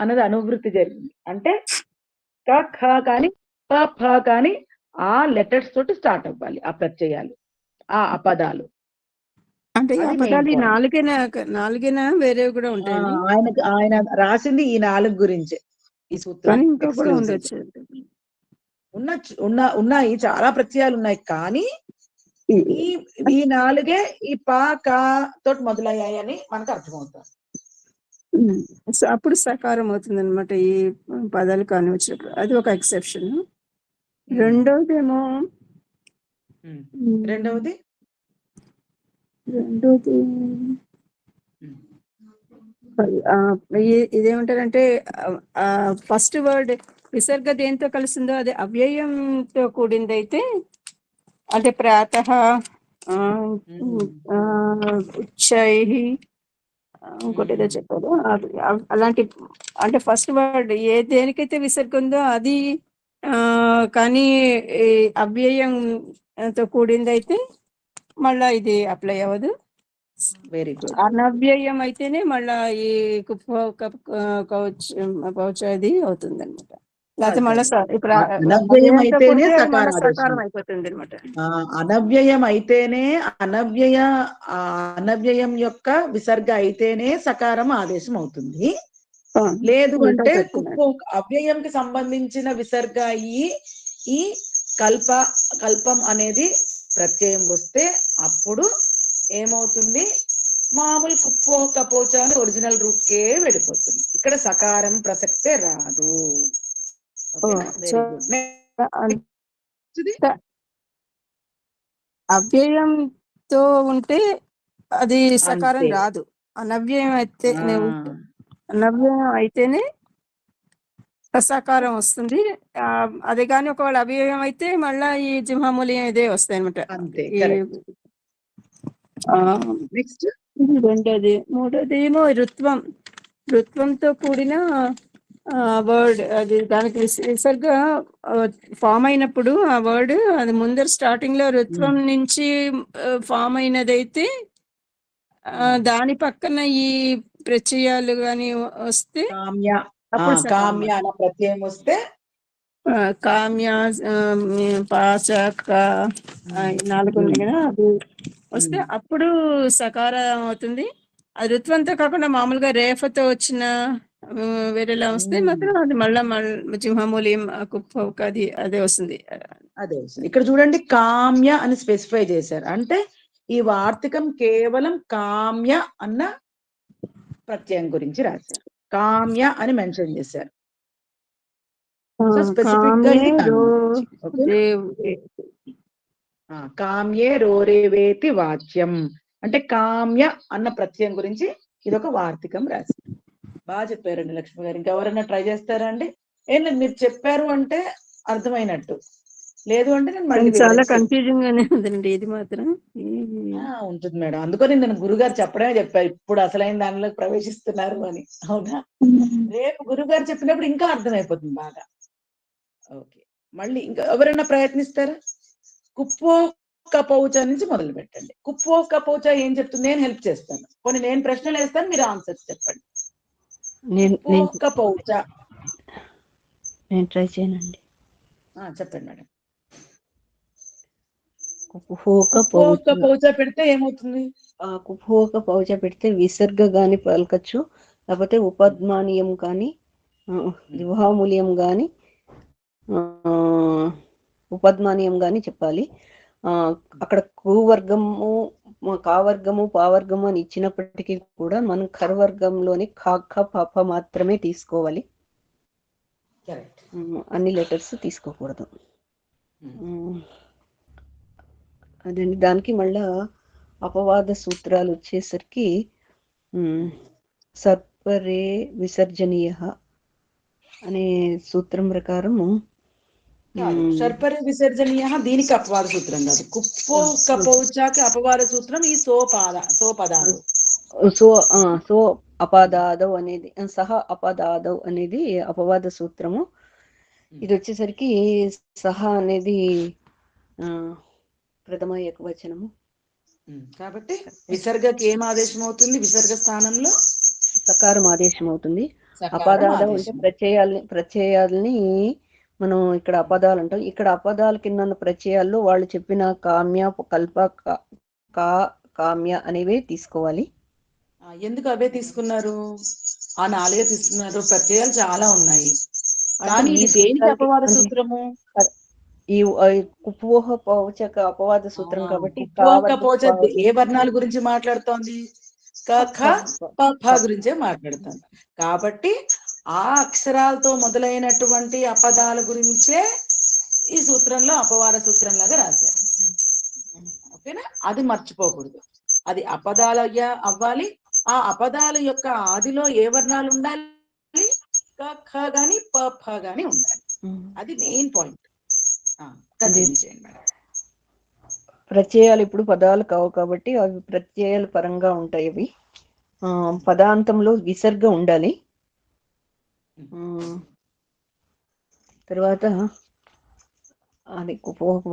అన్నది అనువృత్తి జరిగింది. అంటే క ఖ కానీ ప ఫ కానీ ఆ లెటర్స్ తోటి స్టార్ట్ అవ్వాలి ఆ ప్రత్యయాలు, ఆ అపదాలు. అంటే నాలుగేనా వేరే కూడా ఉంటాయి? ఆయన రాసింది ఈ 4 గురించే. ఈ సూత్రం ఉన్నాయి, చాలా ప్రత్యయాలు ఉన్నాయి. కానీ ఈ 4 ఈ పా కా తోటి మొదలయ్యాయని మనకు అర్థమవుతుంది. అప్పుడు సకారం అవుతుంది అనమాట ఈ పదాలు కాని వచ్చినప్పుడు. అది ఒక ఎక్సెప్షన్. రెండోదేమో రెండవది రెండోది ఇదేమంటారంటే ఫస్ట్ వర్డ్ విసర్గ దేంతో కలిసిందో అది అవ్యయంతో కూడింది అయితే అంటే ప్రాతః ఉచ్చై ఇంకోటి ఏదో చెప్పారు అలాంటి అంటే ఫస్ట్ వర్డ్ ఏ దేనికైతే విసర్గ ఉందో అది కానీ అవ్యయంతో కూడింది అయితే మళ్ళా ఇది అప్లై అవ్వదు. Very good. అనవ్యయం అయితేనే మళ్ళా ఈ కౌచ అది అవుతుంది అనమాట. లేకపోతే మళ్ళీ ఇప్పుడు అనవ్యయం అయితేనే సకారం అయిపోతుంది అనమాట. అనవ్యయం అయితేనే అనవ్యయం యొక్క విసర్గ అయితేనే సకారం ఆదేశం అవుతుంది. లేదు అంటే అవ్యయంకి సంబంధించిన విసర్గ అయ్యి ఈ కల్పం అనేది ప్రత్యయం వస్తే అప్పుడు ఏమవుతుంది, మామూలు కుప్పో కపోచ అని ఒరిజినల్ రూట్ కే వెళ్ళిపోతుంది. ఇక్కడ సకారం ప్రసక్తే రాదు. అవ్యయంతో ఉంటే అది సకారం రాదు. అనవ్యయం అయితేనే సకారం వస్తుంది. అది కానీ ఒకవేళ అవ్యయం అయితే మళ్ళా ఈ జింహమూల్యం ఇదే వస్తాయి అనమాట. రెండోది. మూడోది ఏమో ఋత్వంతో కూడిన వర్డ్, అది దానికి విసర్గ ఫామ్ అయినప్పుడు ఆ వర్డ్ అది ముందర స్టార్టింగ్ లో ఋత్వం నుంచి ఫామ్ అయినదైతే దాని పక్కన ఈ ప్రత్యయాలు గాని వస్తే కామ్య అనే ప్రత్యయం వస్తే కామ్య పాచ 4 ఉంది కదా, అది వస్తే అప్పుడు సకారం అవుతుంది. అది ఋత్వంతో కాకుండా మామూలుగా రేఫతో వచ్చిన వేరేలా వస్తే మాత్రం అది మళ్ళా జింహమూల్యం అది అదే వస్తుంది. ఇక్కడ చూడండి, కామ్య అని స్పెసిఫై చేశారు అంటే ఈ వార్తికం కేవలం కామ్య అన్న ప్రత్యయం గురించి రాశారు. కామ్య అని మెన్షన్ చేశారు. కామ్యే రోరేవేతి వాచ్యం అంటే కామ్య అన్న ప్రత్యయం గురించి ఇది ఒక వార్తికం రాశారు. బాగా చెప్పారండి లక్ష్మి గారు. ఇంకెవరైనా ట్రై చేస్తారా అండి? ఏం లేదు, మీరు చెప్పారు అంటే అర్థమైనట్టు, లేదు అంటే నేను మళ్ళీ చాలా కన్ఫ్యూజింగ్ గానే ఉందండి ఇది మాత్రం. ఉంటుంది మేడం, అందుకని నేను గురుగారు చెప్పడమే చెప్పారు. ఇప్పుడు అసలైన దానిలోకి ప్రవేశిస్తున్నారు అని. అవునా? రేపు గురుగారు చెప్పినప్పుడు ఇంకా అర్థమైపోతుంది బాగా. ఓకే, మళ్ళీ ఇంకా ఎవరైనా ప్రయత్నిస్తారా? కుప్పో కపోచ నుంచి మొదలు పెట్టండి. కుప్పో కపోచ ఏం చెప్తుంది? నేను హెల్ప్ చేస్తాను. కొన్ని నేను ప్రశ్నలు వేస్తాను, మీరు ఆన్సర్స్ చెప్పండి. కపోచ నేను ట్రై చేయనండి. చెప్పండి మేడం. కుపోక పెడితే ఏమవుతుంది? కుపోక పౌచ పెడితే విసర్గ గాని పలకచ్చు, లేకపోతే ఉపద్మానీయం కానీ ద్విభామూల్యం గాని ఉపద్మానీయం గాని చెప్పాలి. అక్కడ కువర్గము కావర్గము పావర్గము అని ఇచ్చినప్పటికీ కూడా మనం ఖర్వర్గంలోని ఖ పాప మాత్రమే తీసుకోవాలి. అన్ని లెటర్స్ తీసుకోకూడదు. అదండి. దానికి మళ్ళా అపవాద సూత్రాలు వచ్చేసరికి సర్పరే విసర్జనీయ అనే సూత్రం ప్రకారము సర్పరే విసర్జనీయ దీనికి అపవాద సూత్రం కాదు. కుప్పో కపోచకి అపవాద సూత్రం ఈ సోపదాలు సో అపదాదవ్ అనేది సహ అపదాదవ్ అనేది అపవాద సూత్రము. ఇది వచ్చేసరికి సహ అనేది ప్రథమ ఏకవచనము కాబట్టి విసర్గకి ఏం ఆదేశం అవుతుంది? విసర్గ స్థానంలో సకారం ఆదేశం అవుతుంది. అపదాదం అంటే ప్రత్యయాల్ని మనం ఇక్కడ అపదాలు అంటాం. ఇక్కడ అపదాల కింద ప్రత్యయాల్లో వాళ్ళు చెప్పిన కామ్య కల్ప కామ్య అనేవే తీసుకోవాలి. ఎందుకు అవే తీసుకున్నారు? 4 తీసుకున్నారు. ప్రత్యయాలు చాలా ఉన్నాయి, కానీ ఇది దేనికి అపవాద సూత్రము? ఈ కుపోహ పౌచక అపవాద సూత్రం కాబట్టి ఏ వర్ణాల గురించి మాట్లాడుతోంది? క ఖ ప ఫ గురించే మాట్లాడుతోంది. కాబట్టి ఆ అక్షరాలతో మొదలైనటువంటి అపదాల గురించే ఈ సూత్రంలో అపవాద సూత్రం లాగా రాశారు. ఓకేనా, అది మర్చిపోకూడదు. అది అపదాల అవ్వాలి. ఆ అపదాల యొక్క ఆదిలో ఏ వర్ణాలు ఉండాలి, క ఖ గాని ప ఫ గాని ఉండాలి. అది మెయిన్ పాయింట్. కంటిన్యూ చేయండి మేడం. ప్రత్యయాలు ఇప్పుడు పదాలు కావు కాబట్టి అవి ప్రత్యయాల పరంగా ఉంటాయి. అవి పదాంతంలో విసర్గ ఉండాలి. తర్వాత అది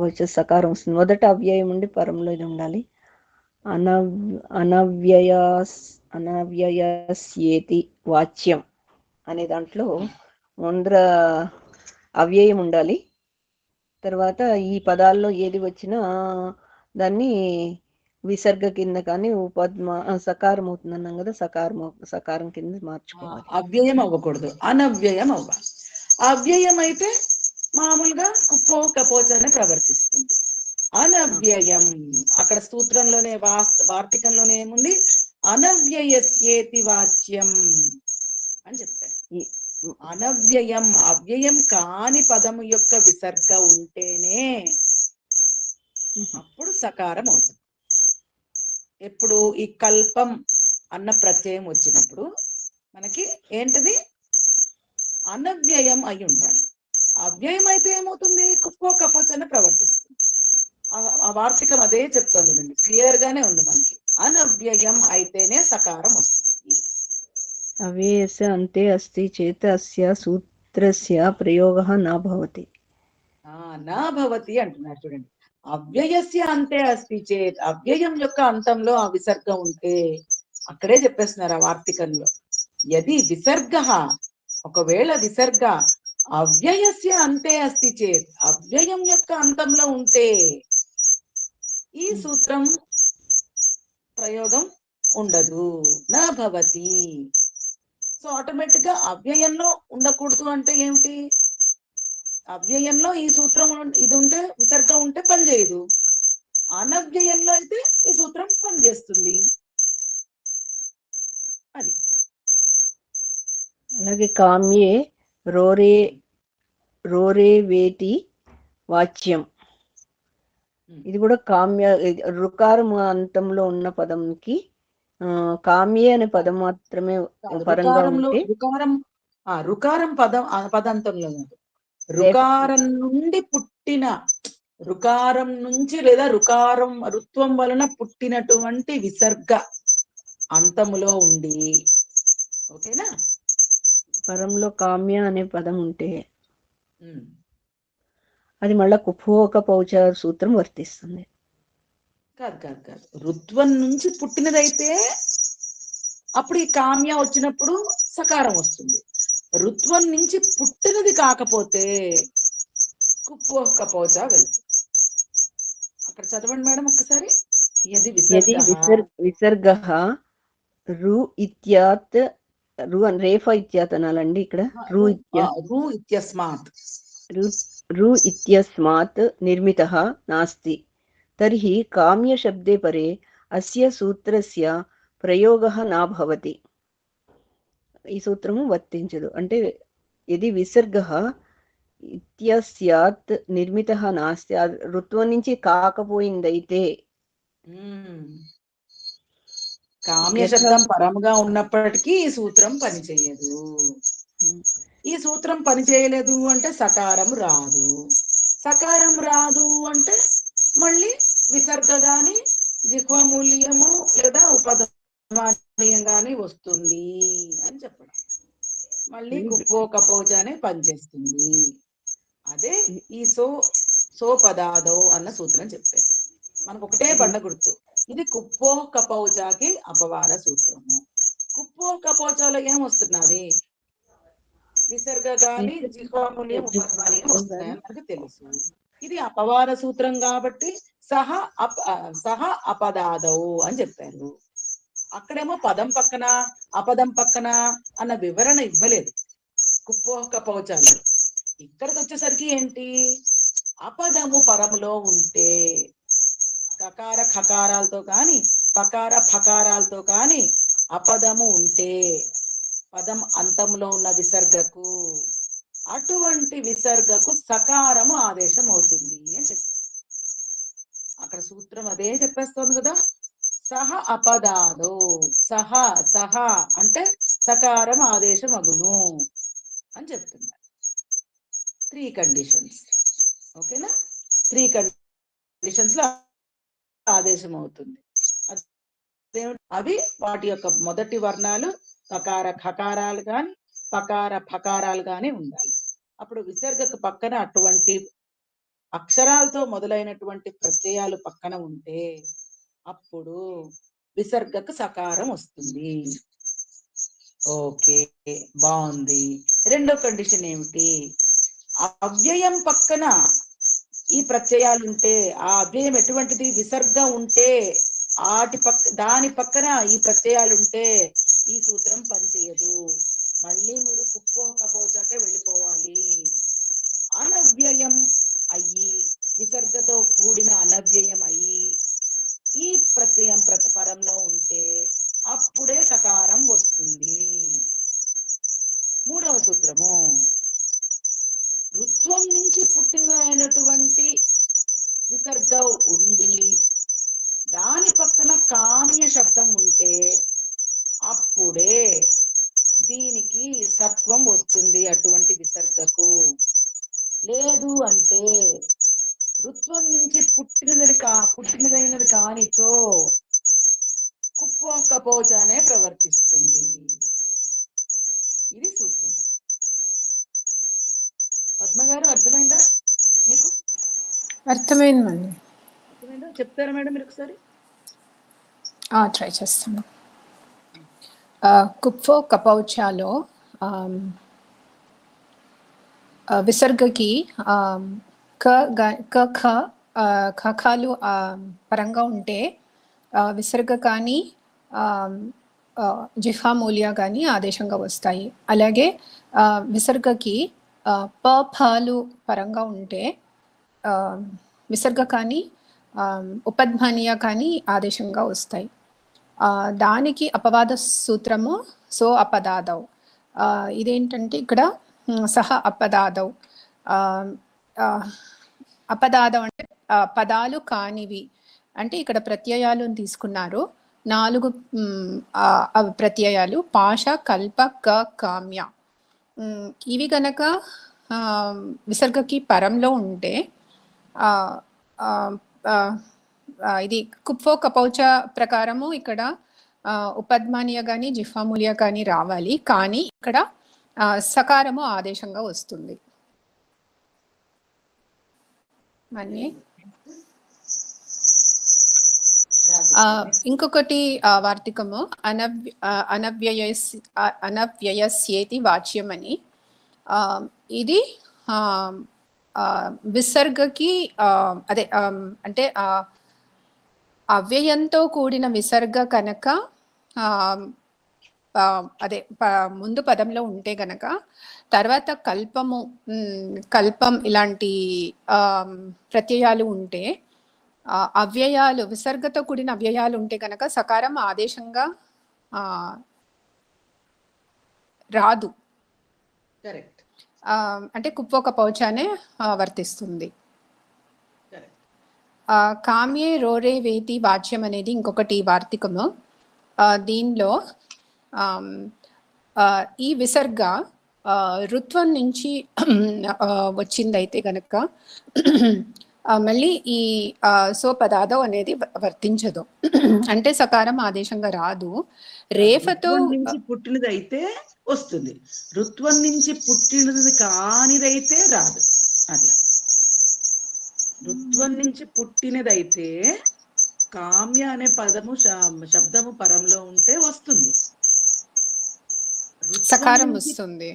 వచ్చే సకారం వస్తుంది. మొదట అవ్యయం ఉండి పరంలో ఇది ఉండాలి. అనవ్యయస్యేతి వాచ్యం అనే దాంట్లో ముందర అవ్యయం ఉండాలి. తర్వాత ఈ పదాల్లో ఏది వచ్చినా దాన్ని విసర్గ కింద కానీ సకారం అవుతుంది అన్నాం కదా, సకారం కింద మార్చుకోవాలి. అవ్యయం అవ్వకూడదు, అనవ్యయం అవ్వాలి. అవ్యయం అయితే మామూలుగా కుప్పో కపోచనే ప్రవర్తిస్తుంది. అనవ్యయం అక్కడ సూత్రంలోనే వార్తికంలోనే ఏముంది, అనవ్యయస్యేతి వాచ్యం అని చెప్తారు. అనవ్యయం, అవ్యయం కాని పదము యొక్క విసర్గ ఉంటేనే అప్పుడు సకారం అవుతుంది. ఎప్పుడు ఈ కల్పం అన్న ప్రత్యయం వచ్చినప్పుడు మనకి ఏంటిది, అనవ్యయం అయి ఉండాలి. అవ్యయం అయితే ఏమవుతుంది, కుప్పో కపోచన ప్రవర్తిస్తుంది. ఆ వార్తికం అదే చెప్తుంది, క్లియర్ గానే ఉంది మనకి. అనవ్యయం అయితేనే సకారం వస్తుంది. అవ్యయస్య అంతే అస్తి చేత అస్య సూత్రస్య ప్రయోగః నా భవతి. నా భవతి అంటున్నారు చూడండి. అవ్యయస్య అంతే అస్తి చేత్, అవ్యయం యొక్క అంతంలో ఆ విసర్గ ఉంటే, అక్కడే చెప్పేస్తున్నారు ఆ వార్తికంలో. యది విసర్గ, ఒకవేళ విసర్గ అవ్యయస్య అంతే అస్తి చేత్, అవ్యయం యొక్క అంతంలో ఉంటే ఈ సూత్రం ప్రయోగం ఉండదు, నా భవతి. సో ఆటోమేటిక్ గా అవ్యయంలో ఉండకూడదు అంటే ఏమిటి, అవ్యయంలో ఈ సూత్రం ఇది ఉంటే విసర్గ ఉంటే పనిచేయదు, అనవ్యయంలో అయితే ఈ సూత్రం పనిచేస్తుంది. అది అలాగే కామ్యే రోరే వేటి వాచ్యం, ఇది కూడా కామ్య రుకారం అంతంలో ఉన్న పదంకి కామ్యే అనే పదం మాత్రమే పరంగా ఉంటే, రుకారం పదంతంలో రుకారం నుండి పుట్టిన, రుకారం నుంచి లేదా రుత్వం వలన పుట్టినటువంటి విసర్గ అంతములో ఉండి, ఓకేనా, పరంలో కామ్య అనే పదం ఉంటే అది మళ్ళా కుపోక పౌచ సూత్రం వర్తిస్తుంది. కాదు, రుత్వం నుంచి పుట్టినదైతే అప్పుడు ఈ కామ్య వచ్చినప్పుడు సకారం వస్తుంది. రుత్వం నుంచి పుట్టినది కాకపోతే కుపోక పౌచ వెళ్తుంది. అక్కడ చదవండి మేడం ఒక్కసారి. యది విసర్గః రు ఇత్యాత్, రు అని రేఫ ఇత్యాత్ అనాలండి ఇక్కడ. రు ఇత్యస్మాత్ నిర్మితః నాస్తి తర్హి కామ్య శబ్దే పరే అస్య సూత్రస్య ప్రయోగః నా భవతి. ఈ సూత్రము వర్తించదు. అంటే ఇది విసర్గః ఇత్యస్యాత్ నిర్మితః నాస్తి, రుత్వం నుంచి కాకపోయిందైతే, కామ్య శబ్దం పరముగా ఉన్నప్పటికీ ఈ సూత్రం పనిచేయదు. ఈ సూత్రం పనిచేయలేదు అంటే సకారం రాదు. సకారం రాదు అంటే మళ్ళీ విసర్గ గాని జిహ్వమూల్యము లేదా ఉపధమానీయం గాని వస్తుంది అని చెప్పడం. మళ్ళీ కుప్పో కపోజానే పనిచేస్తుంది. అదే ఈ సోపదాదో అన్న సూత్రం చెప్పేది. మనకు ఒకటే బండ గుర్తు, ఇది కుప్పో కపోజాకి అపవాద సూత్రము. కుప్పో కపోజాలో ఏమొస్తున్నది, విసర్గ గాని జిహ్వామూల్యం ఉపధమానీయం వస్తున్నాయని మనకు తెలుసు. ఇది అపవాద సూత్రం కాబట్టి సహ అపదాదవు అని చెప్పారు. అక్కడేమో పదం పక్కన అపదం పక్కన అన్న వివరణ ఇవ్వలేదు కుప్పో కపోజాలు. ఇక్కడికి వచ్చేసరికి ఏంటి, అపదము పరములో ఉంటే, కకార ఖకారాలతో కాని పకార ఫకారాలతో కాని అపదము ఉంటే, పదం అంతంలో ఉన్న విసర్గకు అటువంటి విసర్గకు సకారము ఆదేశం అవుతుంది అని చెప్తారు. అక్కడ సూత్రం అదే చెప్పేస్తోంది కదా. సహ అపదాదో, సహ సహ అంటే సకారం ఆదేశం అగును అని చెప్తున్నారు. 3 కండిషన్స్. ఓకేనా? 3 కండిషన్స్ లో ఆదేశం అవుతుంది. అవి వాటి యొక్క మొదటి వర్ణాలు కకార ఖకారాలు గాని పకార ఫకారాలు గాని ఉండాలి. అప్పుడు విసర్గకు పక్కన అటువంటి అక్షరాలతో మొదలైనటువంటి ప్రత్యయాలు పక్కన ఉంటే అప్పుడు విసర్గకు సకారం వస్తుంది. ఓకే, బాగుంది. రెండో కండిషన్ ఏమిటి? అవ్యయం పక్కన ఈ ప్రత్యయాలు ఉంటే, ఆ అవ్యయం ఎటువంటిది? విసర్గ ఉంటే దాని పక్కన ఈ ప్రత్యయాలు ఉంటే ఈ సూత్రం పనిచేయదు. మళ్ళీ మీరు కుప్పో కపోచాకే వెళ్ళిపోవాలి. అనవ్యయం అయ్యి, విసర్గతో కూడిన అనవ్యయం అయ్యి ఈ ప్రత్యయం ప్రతిపరంలో ఉంటే అప్పుడే సకారం వస్తుంది. మూడవ సూత్రము, ఋత్వం నుంచి పుట్టినటువంటి విసర్గ ఉండి దాని పక్కన కామ్య శబ్దం ఉంటే అప్పుడే దీనికి సత్వం వస్తుంది అటువంటి విసర్గకు. లేదు అంటే ఋత్వం నుంచి పుట్టినదైనది కానిచో కుప్పం కపోచానే ప్రవర్తిస్తుంది. ఇది సూత్రం. పద్మ గారు, అర్థమైందా మీకు? అర్థమైందండి. అర్థమైందా? చెప్తారా మేడం మీరు ఒకసారి? ట్రై చేస్తాను. కుప్పో కపోచాలో విసర్గకి ఖాలు పరంగా ఉంటే విసర్గ కానీ జిహ్వామూల్య కానీ ఆదేశంగా వస్తాయి. అలాగే విసర్గకి పాలు పరంగా ఉంటే విసర్గ కానీ ఉపధ్మానీయ కానీ ఆదేశంగా వస్తాయి. దానికి అపవాద సూత్రము సో అపదాదవ్. ఇదేంటంటే ఇక్కడ సహ అపదాదవ్. అపదాదవ్ అంటే పదాలు కానివి. అంటే ఇక్కడ ప్రత్యయాలను తీసుకున్నారు. 4 ప్రత్యయాలు పాశ కల్ప కామ్య. ఇవి గనక విసర్గకి పరంలో ఉంటే ఇది కుప్పో కపోచ ప్రకారము ఇక్కడ ఉపధ్మానీయ కానీ జిహ్వామూల్య కానీ రావాలి. కానీ ఇక్కడ సకారము ఆదేశంగా వస్తుంది. మళ్ళీ ఇంకొకటి వార్తికము అనవ్యయస్యేతి వాచ్యం అని. ఇది విసర్గకి అదే అంటే అవ్యయంతో కూడిన విసర్గ కనుక అదే ముందు పదంలో ఉంటే గనక తర్వాత కల్పం ఇలాంటి ప్రత్యయాలు ఉంటే అవ్యయాలు విసర్గతో కూడిన అవ్యయాలు ఉంటే కనుక సకారం ఆదేశంగా రాదు. కరెక్ట్. అంటే కుప్పో కపోచానే వర్తిస్తుంది. కామ్యే రోరే వేతి వాచ్యం అనేది ఇంకొకటి వార్తికము. దీనిలో ఈ విసర్గ ఋత్వం నుంచి వచ్చిందైతే గనక మళ్ళీ ఈ సోపదాదో అనేది వర్తించదు. అంటే సకారం ఆదేశంగా రాదు. రేఫతో నుంచి పుట్టినది అయితే వస్తుంది, ఋత్వం నుంచి పుట్టినది కానిదైతే రాదు. అట్లా ఋత్వం నుంచి పుట్టినదైతే కామ్య అనే పదము శబ్దము పరంలో ఉంటే వస్తుంది, సకారం వస్తుంది.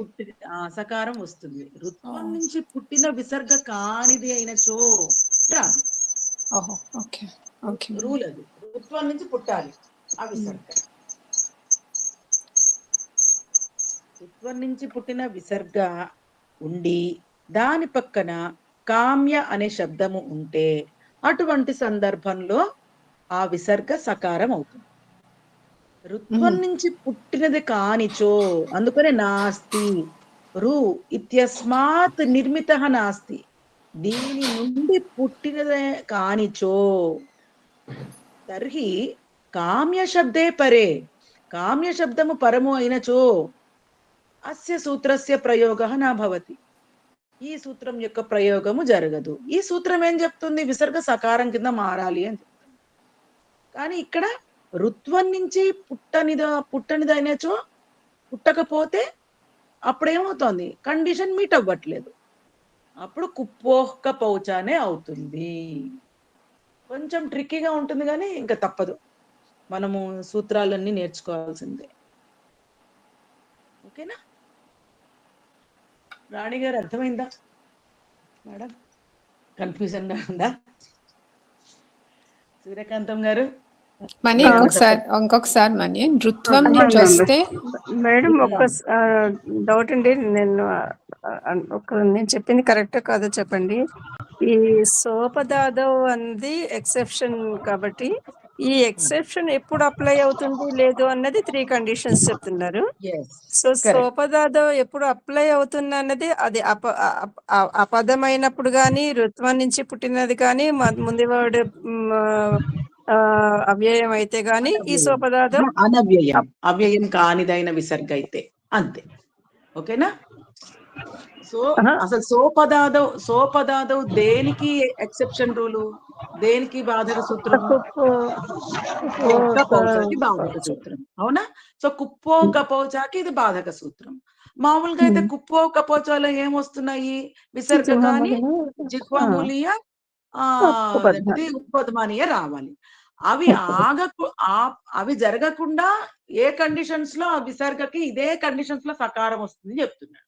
సకారం వస్తుంది. ఋత్వం నుంచి పుట్టిన విసర్గ కానిది అయినచో రాదు. రూల్ అది. ఋత్వం నుంచి పుట్టాలి ఆ విసర్గ. ఋత్వం నుంచి పుట్టిన విసర్గ ఉండి దాని పక్కన కామ్య అనే శబ్దము ఉంటే అటువంటి సందర్భంలో ఆ విసర్గ సకారం అవుతుంది. ఋత్వం నుంచి పుట్టినది కానిచో, అందుకనే నాస్తి రు ఇత్యస్మాత్ నిర్మితః నాస్తి, దీని నుండి పుట్టినదే కానిచో తర్హి కామ్య శబ్దే పరే, కామ్య శబ్దము పరము అయినచో అస్య సూత్రస్య ప్రయోగః నా భవతి, ఈ సూత్రం యొక్క ప్రయోగము జరగదు. ఈ సూత్రం ఏం చెప్తుంది? విసర్గ సకారం కింద మారాలి అని చెప్తుంది. కానీ ఇక్కడ రుత్వం నుంచి పుట్టనిదైనచో, పుట్టకపోతే అప్పుడేమవుతోంది? కండిషన్ మీట్ అవ్వట్లేదు. అప్పుడు కుప్పోహ్క పౌచానే అవుతుంది. కొంచెం ట్రిక్కీగా ఉంటుంది కానీ ఇంకా తప్పదు, మనము సూత్రాలన్నీ నేర్చుకోవాల్సిందే. ఓకేనా రాణి గారు, అర్థమైందా మేడం? కన్ఫ్యూజన్ గా ఉందా? సూర్యకాంతం గారు మనీ ఇంకొకసారి మనీ రుత్వం నుంచి వస్తే మేడం ఒక్క డౌట్ అండి. నేను నేను చెప్పింది కరెక్ట్ కాదో చెప్పండి. ఈ సోపదాదవ్ అనేది ఎక్సెప్షన్ కాబట్టి ఈ ఎక్సెప్షన్ ఎప్పుడు అప్లై అవుతుంది లేదు అన్నది 3 కండిషన్స్ చెప్తున్నారు. సో సోపదాదవ్ ఎప్పుడు అప్లై అవుతుంది అన్నది అది అపదమైనప్పుడు కానీ, రుత్వం నుంచి పుట్టినది కానీ, ముందు వాడు అవ్యయం అయితే గాని ఈ సోపదాదం అనవ్యయం, అవ్యయం కానిదైన విసర్గ అయితే అంతే. ఓకేనా? సో అసలు సోపదాదవ్ దేనికి ఎక్సెప్షన్ రూలు, దేనికి బాధక సూత్రం? కపౌచాకి బాధక సూత్రం. అవునా? సో కుప్పో కపౌచాకి ఇది బాధక సూత్రం. మామూలుగా అయితే కుప్పో కపౌచాలో ఏమొస్తున్నాయి? విసర్గ కానీ జిహ్వామూలీయ ఉపపద్మానీయ రావాలి. అవి జరగకుండా ఏ కండిషన్స్ లో ఆ విసర్గకి ఇదే కండిషన్స్ లో సకారం వస్తుంది చెప్తున్నాడు.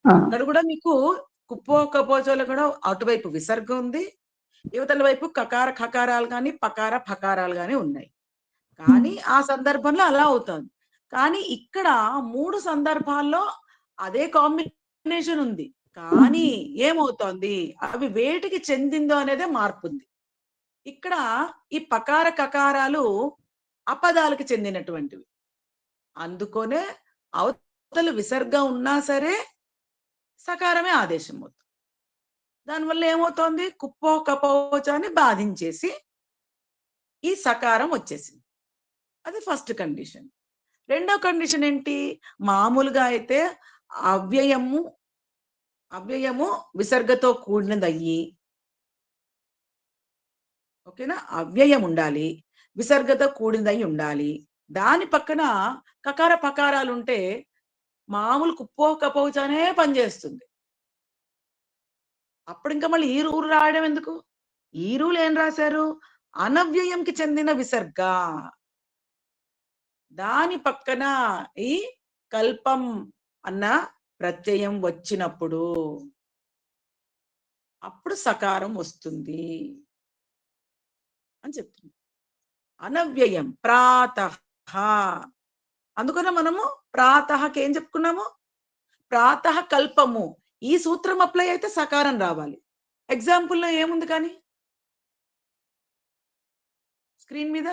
అక్కడ కూడా మీకు కుప్పో కపోచోలో కూడా అటువైపు విసర్గ ఉంది, యువతల వైపు కకార ఖకారాలు కానీ పకార ఫకారాలు కానీ ఉన్నాయి. కానీ ఆ సందర్భంలో అలా అవుతుంది. కానీ ఇక్కడ 3 సందర్భాల్లో అదే కాంబినేషన్ ఉంది. కానీ ఏమవుతోంది? అవి వేటికి చెందిందో అనేదే మార్పు ఉంది. ఇక్కడ ఈ పకార కకారాలు అపదాలకు చెందినటువంటివి. అందుకొనే అవతల విసర్గ ఉన్నా సరే సకారమే ఆదేశం అవుతుంది. దానివల్ల ఏమవుతోంది? కుప్పో కపోచాన్ని బాధించేసి ఈ సకారం వచ్చేసింది. అది ఫస్ట్ కండిషన్. రెండో కండిషన్ ఏంటి? మామూలుగా అయితే అవ్యయము విసర్గతో కూడినదయ్యి, ఓకేనా, అవ్యయం ఉండాలి, విసర్గతో కూడినదై ఉండాలి. దాని పక్కన కకార పకారాలు ఉంటే మామూలు కుప్పో కపోచానే పనిచేస్తుంది. అప్పుడు ఇంకా మళ్ళీ ఈ రూలు రాయడం ఎందుకు? ఈ రూల్ ఏం రాశారు? అనవ్యయంకి చెందిన విసర్గ, దాని పక్కన ఈ కల్పం అన్న ప్రత్యయం వచ్చినప్పుడు అప్పుడు సకారం వస్తుంది అని చెప్తుంది. అనవ్యయం ప్రాతః, అందుకనే మనము ప్రాతఃకి ఏం చెప్పుకున్నాము? ప్రాతః కల్పము. ఈ సూత్రం అప్లై అయితే సకారం రావాలి. ఎగ్జాంపుల్లో ఏముంది? కానీ స్క్రీన్ మీద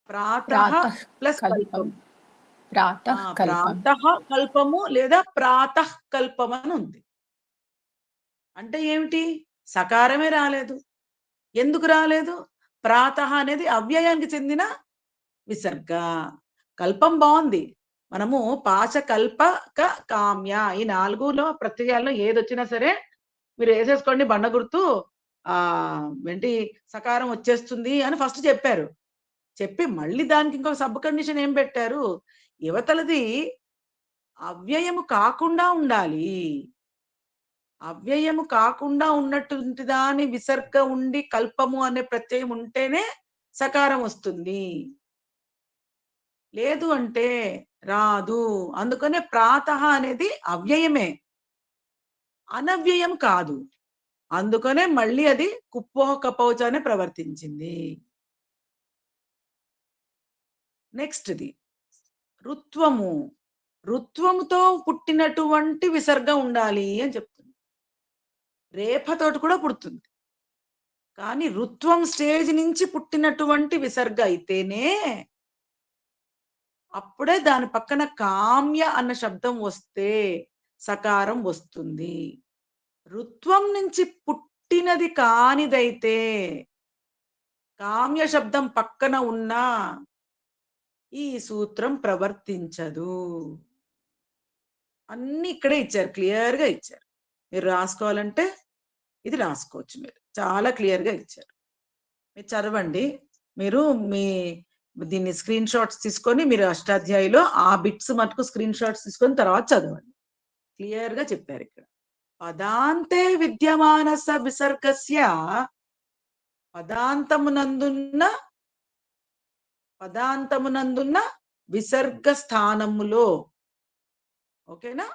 ప్రాతః ప్లస్ కల్పం, ప్రాతః కల్పము లేదా ప్రాతః కల్పం అని ఉంది. అంటే ఏమిటి? సకారమే రాలేదు. ఎందుకు రాలేదు? ప్రాతః అనేది అవ్యయానికి చెందిన విసర్గ. కల్పం బాగుంది. మనము పాశ కల్పక కామ్య ఈ 4లో ప్రత్యయాల్లో ఏదొచ్చినా సరే మీరు వేసేసుకోండి బండ గుర్తు, ఏంటి సకారం వచ్చేస్తుంది అని ఫస్ట్ చెప్పారు. చెప్పి మళ్ళీ దానికి ఇంకొక సబ్ కండిషన్ ఏం పెట్టారు? యువతలది అవ్యయము కాకుండా ఉండాలి. అవ్యయము కాకుండా ఉన్నటువంటి దాని విసర్గ ఉండి కల్పము అనే ప్రత్యయం ఉంటేనే సకారం వస్తుంది, లేదు అంటే రాదు. అందుకనే ప్రాతః అనేది అవ్యయమే, అనవ్యయం కాదు. అందుకనే మళ్ళీ అది కుప్పో కపోచానే ప్రవర్తించింది. నెక్స్ట్ది రుత్వము. రుత్వముతో పుట్టినటువంటి విసర్గ ఉండాలి అని చెప్తుంది. రేఫతోటి కూడా పుడుతుంది, కానీ రుత్వం స్టేజ్ నుంచి పుట్టినటువంటి విసర్గ అయితేనే అప్పుడే దాని పక్కన కామ్య అన్న శబ్దం వస్తే సకారం వస్తుంది. రుత్వం నుంచి పుట్టినది కానిదైతే కామ్య శబ్దం పక్కన ఉన్నా ఈ సూత్రం ప్రవర్తించదు. అన్ని ఇక్కడే ఇచ్చారు, క్లియర్ గా ఇచ్చారు. మీరు రాసుకోవాలంటే ఇది రాసుకోవచ్చు, మీరు చాలా క్లియర్ గా ఇచ్చారు. మీరు చదవండి. మీరు మీ దీన్ని స్క్రీన్ షాట్స్ తీసుకొని మీరు అష్టాధ్యాయిలో ఆ బిట్స్ మటుకు స్క్రీన్ షాట్స్ తీసుకొని తర్వాత చదవండి. క్లియర్ గా చెప్పారు ఇక్కడ. పదాంతే విద్యమానస విసర్గస్య పదాంతమునందున్న విసర్గ స్థానములో, ఓకేనా,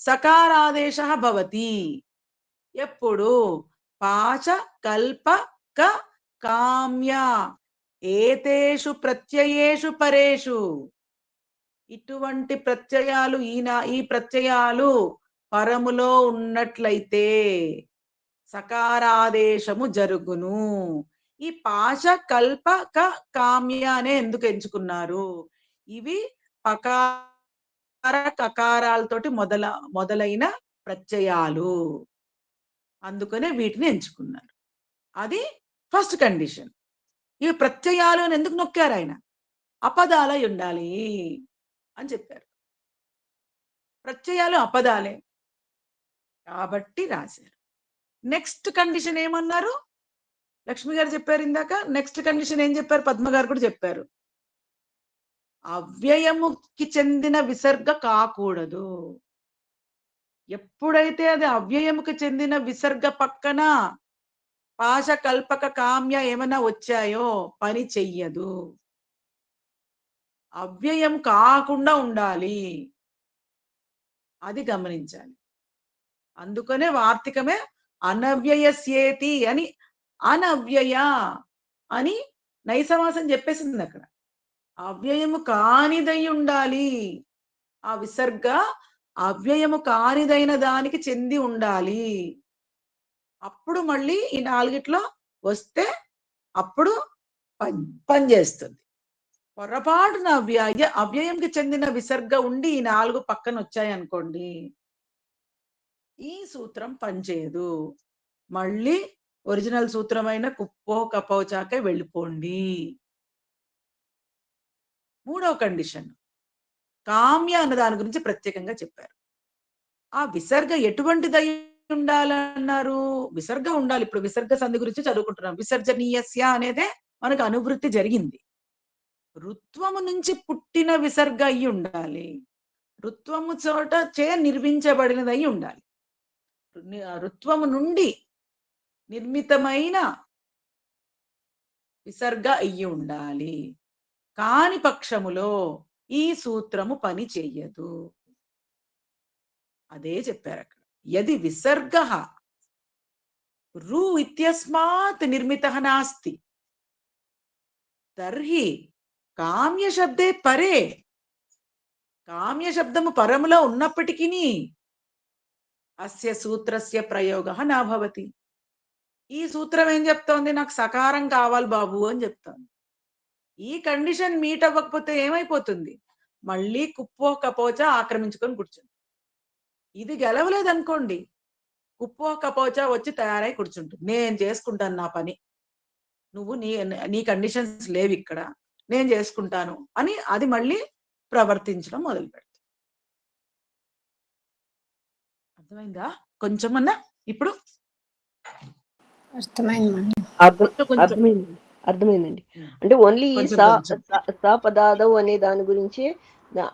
సకారాదేశ భవతి. ఎప్పుడు? పాచ కల్ప క కామ్య ఏతేషు ప్రత్యయేషు పరేషు. ఇటువంటి ప్రత్యయాలు ఈ ప్రత్యయాలు పరములో ఉన్నట్లయితే సకారాదేశము జరుగును. ఈ పాశ కల్ప క కామ్య అనే ఎందుకు ఎంచుకున్నారు? ఇవి పకార కకారాలతోటి మొదలైన ప్రత్యయాలు, అందుకనే వీటిని ఎంచుకున్నారు. అది ఫస్ట్ కండిషన్. ఇవి ప్రత్యయాలు అని ఎందుకు నొక్కారు ఆయన? అపదాలై ఉండాలి అని చెప్పారు. ప్రత్యయాలు అపదాలే కాబట్టి రాశారు. నెక్స్ట్ కండిషన్ ఏమన్నారు? లక్ష్మి గారు చెప్పారు ఇందాక. నెక్స్ట్ కండిషన్ ఏం చెప్పారు? పద్మ గారు కూడా చెప్పారు. అవ్యయముకి చెందిన విసర్గ కాకూడదు. ఎప్పుడైతే అది అవ్యయముకి చెందిన విసర్గ పక్కన పాశ కల్పక కామ్య ఏమైనా వచ్చాయో పని చెయ్యదు. అవ్యయం కాకుండా ఉండాలి, అది గమనించాలి. అందుకనే వార్తికమే అనవ్యయస్యేతి అని, అనవ్యయ అని నైసమాసం చెప్పేసింది అక్కడ. అవ్యయము కానిదై ఉండాలి, ఆ విసర్గ అవ్యయము కానిదైన దానికి చెంది ఉండాలి. అప్పుడు మళ్ళీ ఈ నాలుగిట్లో వస్తే అప్పుడు పనిచేస్తుంది. పొరపాటున అవ్యయంకి చెందిన విసర్గ ఉండి ఈ నాలుగు పక్కన వచ్చాయి అనుకోండి, ఈ సూత్రం పనిచేయదు. మళ్ళీ ఒరిజినల్ సూత్రమైన కుప్పో కపోచాకే వెళ్ళిపోండి. మూడవ కండిషన్ కామ్య అన్న దాని గురించి ప్రత్యేకంగా చెప్పారు. ఆ విసర్గ ఎటువంటిదై ఉండాలన్నారు? విసర్గ ఉండాలి. ఇప్పుడు విసర్గ సంధి గురించి చదువుకుంటున్నాం. విసర్జనీయస్య అనేదే మనకు అనువృత్తి జరిగింది. రుత్వము నుంచి పుట్టిన విసర్గ అయి ఉండాలి. రుత్వము చోట చే నిర్మించబడినదై ఉండాలి. రుత్వము నుండి నిర్మితమైన విసర్గ అయ్యి ఉండాలి. కాని పక్షములో ఈ సూత్రము పని చెయ్యదు. అదే చెప్పారు అక్కడ. యది విసర్గ రు ఇత్యస్మాత్ నిర్మితః నాస్తి తర్హి కామ్య శబ్దే పరే, కామ్య శబ్దము పరములో ఉన్నప్పటికీ అస్య సూత్రస్య ప్రయోగః నా భవతి. ఈ సూత్రం ఏం చెప్తోంది? నాకు సకారం కావాలి బాబు అని చెప్తోంది. ఈ కండిషన్ మీట్ అవ్వకపోతే ఏమైపోతుంది? మళ్ళీ కుప్పో కపోచా ఆక్రమించుకొని కూర్చుంది. ఇది గెలవలేదనుకోండి, కుప్పో కపోచా వచ్చి తయారై కూర్చుంటుంది. నేను చేసుకుంటాను నా పని, నువ్వు నీ కండిషన్స్ లేవు ఇక్కడ, నేను చేసుకుంటాను అని అది మళ్ళీ ప్రవర్తించడం మొదలు పెడుతుంది. అర్థమైందా కొంచెమన్నా? ఇప్పుడు అర్థమైందండి. అంటే ఓన్లీ సా పదాదవు అనే దాని గురించి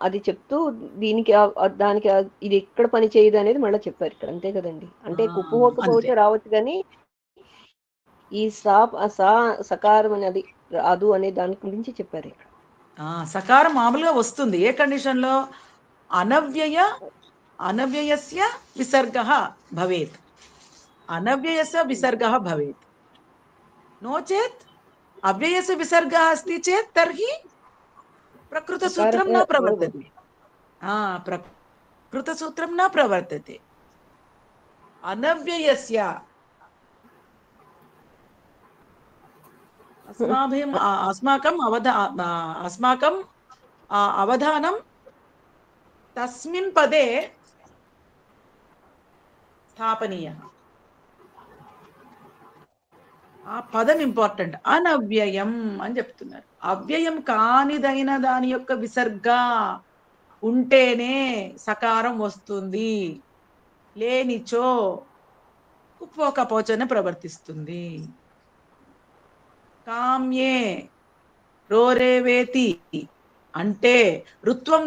అది చెప్తూ దీనికి దానికి ఇది ఎక్కడ పని చేయదు అనేది మళ్ళీ చెప్పారు ఇక్కడ, అంతే కదండి. అంటే కుప్పపోకపోతే రావచ్చు, కానీ ఈ సకారం అనేది రాదు అనే దాని గురించి చెప్పారు ఇక్కడ. సకారం మామూలుగా వస్తుంది ఏ కండిషన్ లో? అనవ్యయస్య విసర్గః భవేత్, అనవ్యయస్య విసర్గః భవేత్. नो चेत् अव्ययस्य विसर्गः अस्ति चेत् तर्हि प्रकृतसूत्रं न प्रवर्तते. प्रकृतसूत्रं न प्रवर्तते. अनव्ययस्य अस्माकं ఆ అవధానం తస్మిన్ పదే స్థాపనీయ. ఆ పదం ఇంపార్టెంట్. అనవ్యయం అని చెప్తున్నారు. అవ్యయం కానిదైన దాని యొక్క విసర్గ ఉంటేనే సకారం వస్తుంది, లేనిచో కుపోకపోచన ప్రవర్తిస్తుంది. కామ్యే రోరేవేతి అంటే రుత్వం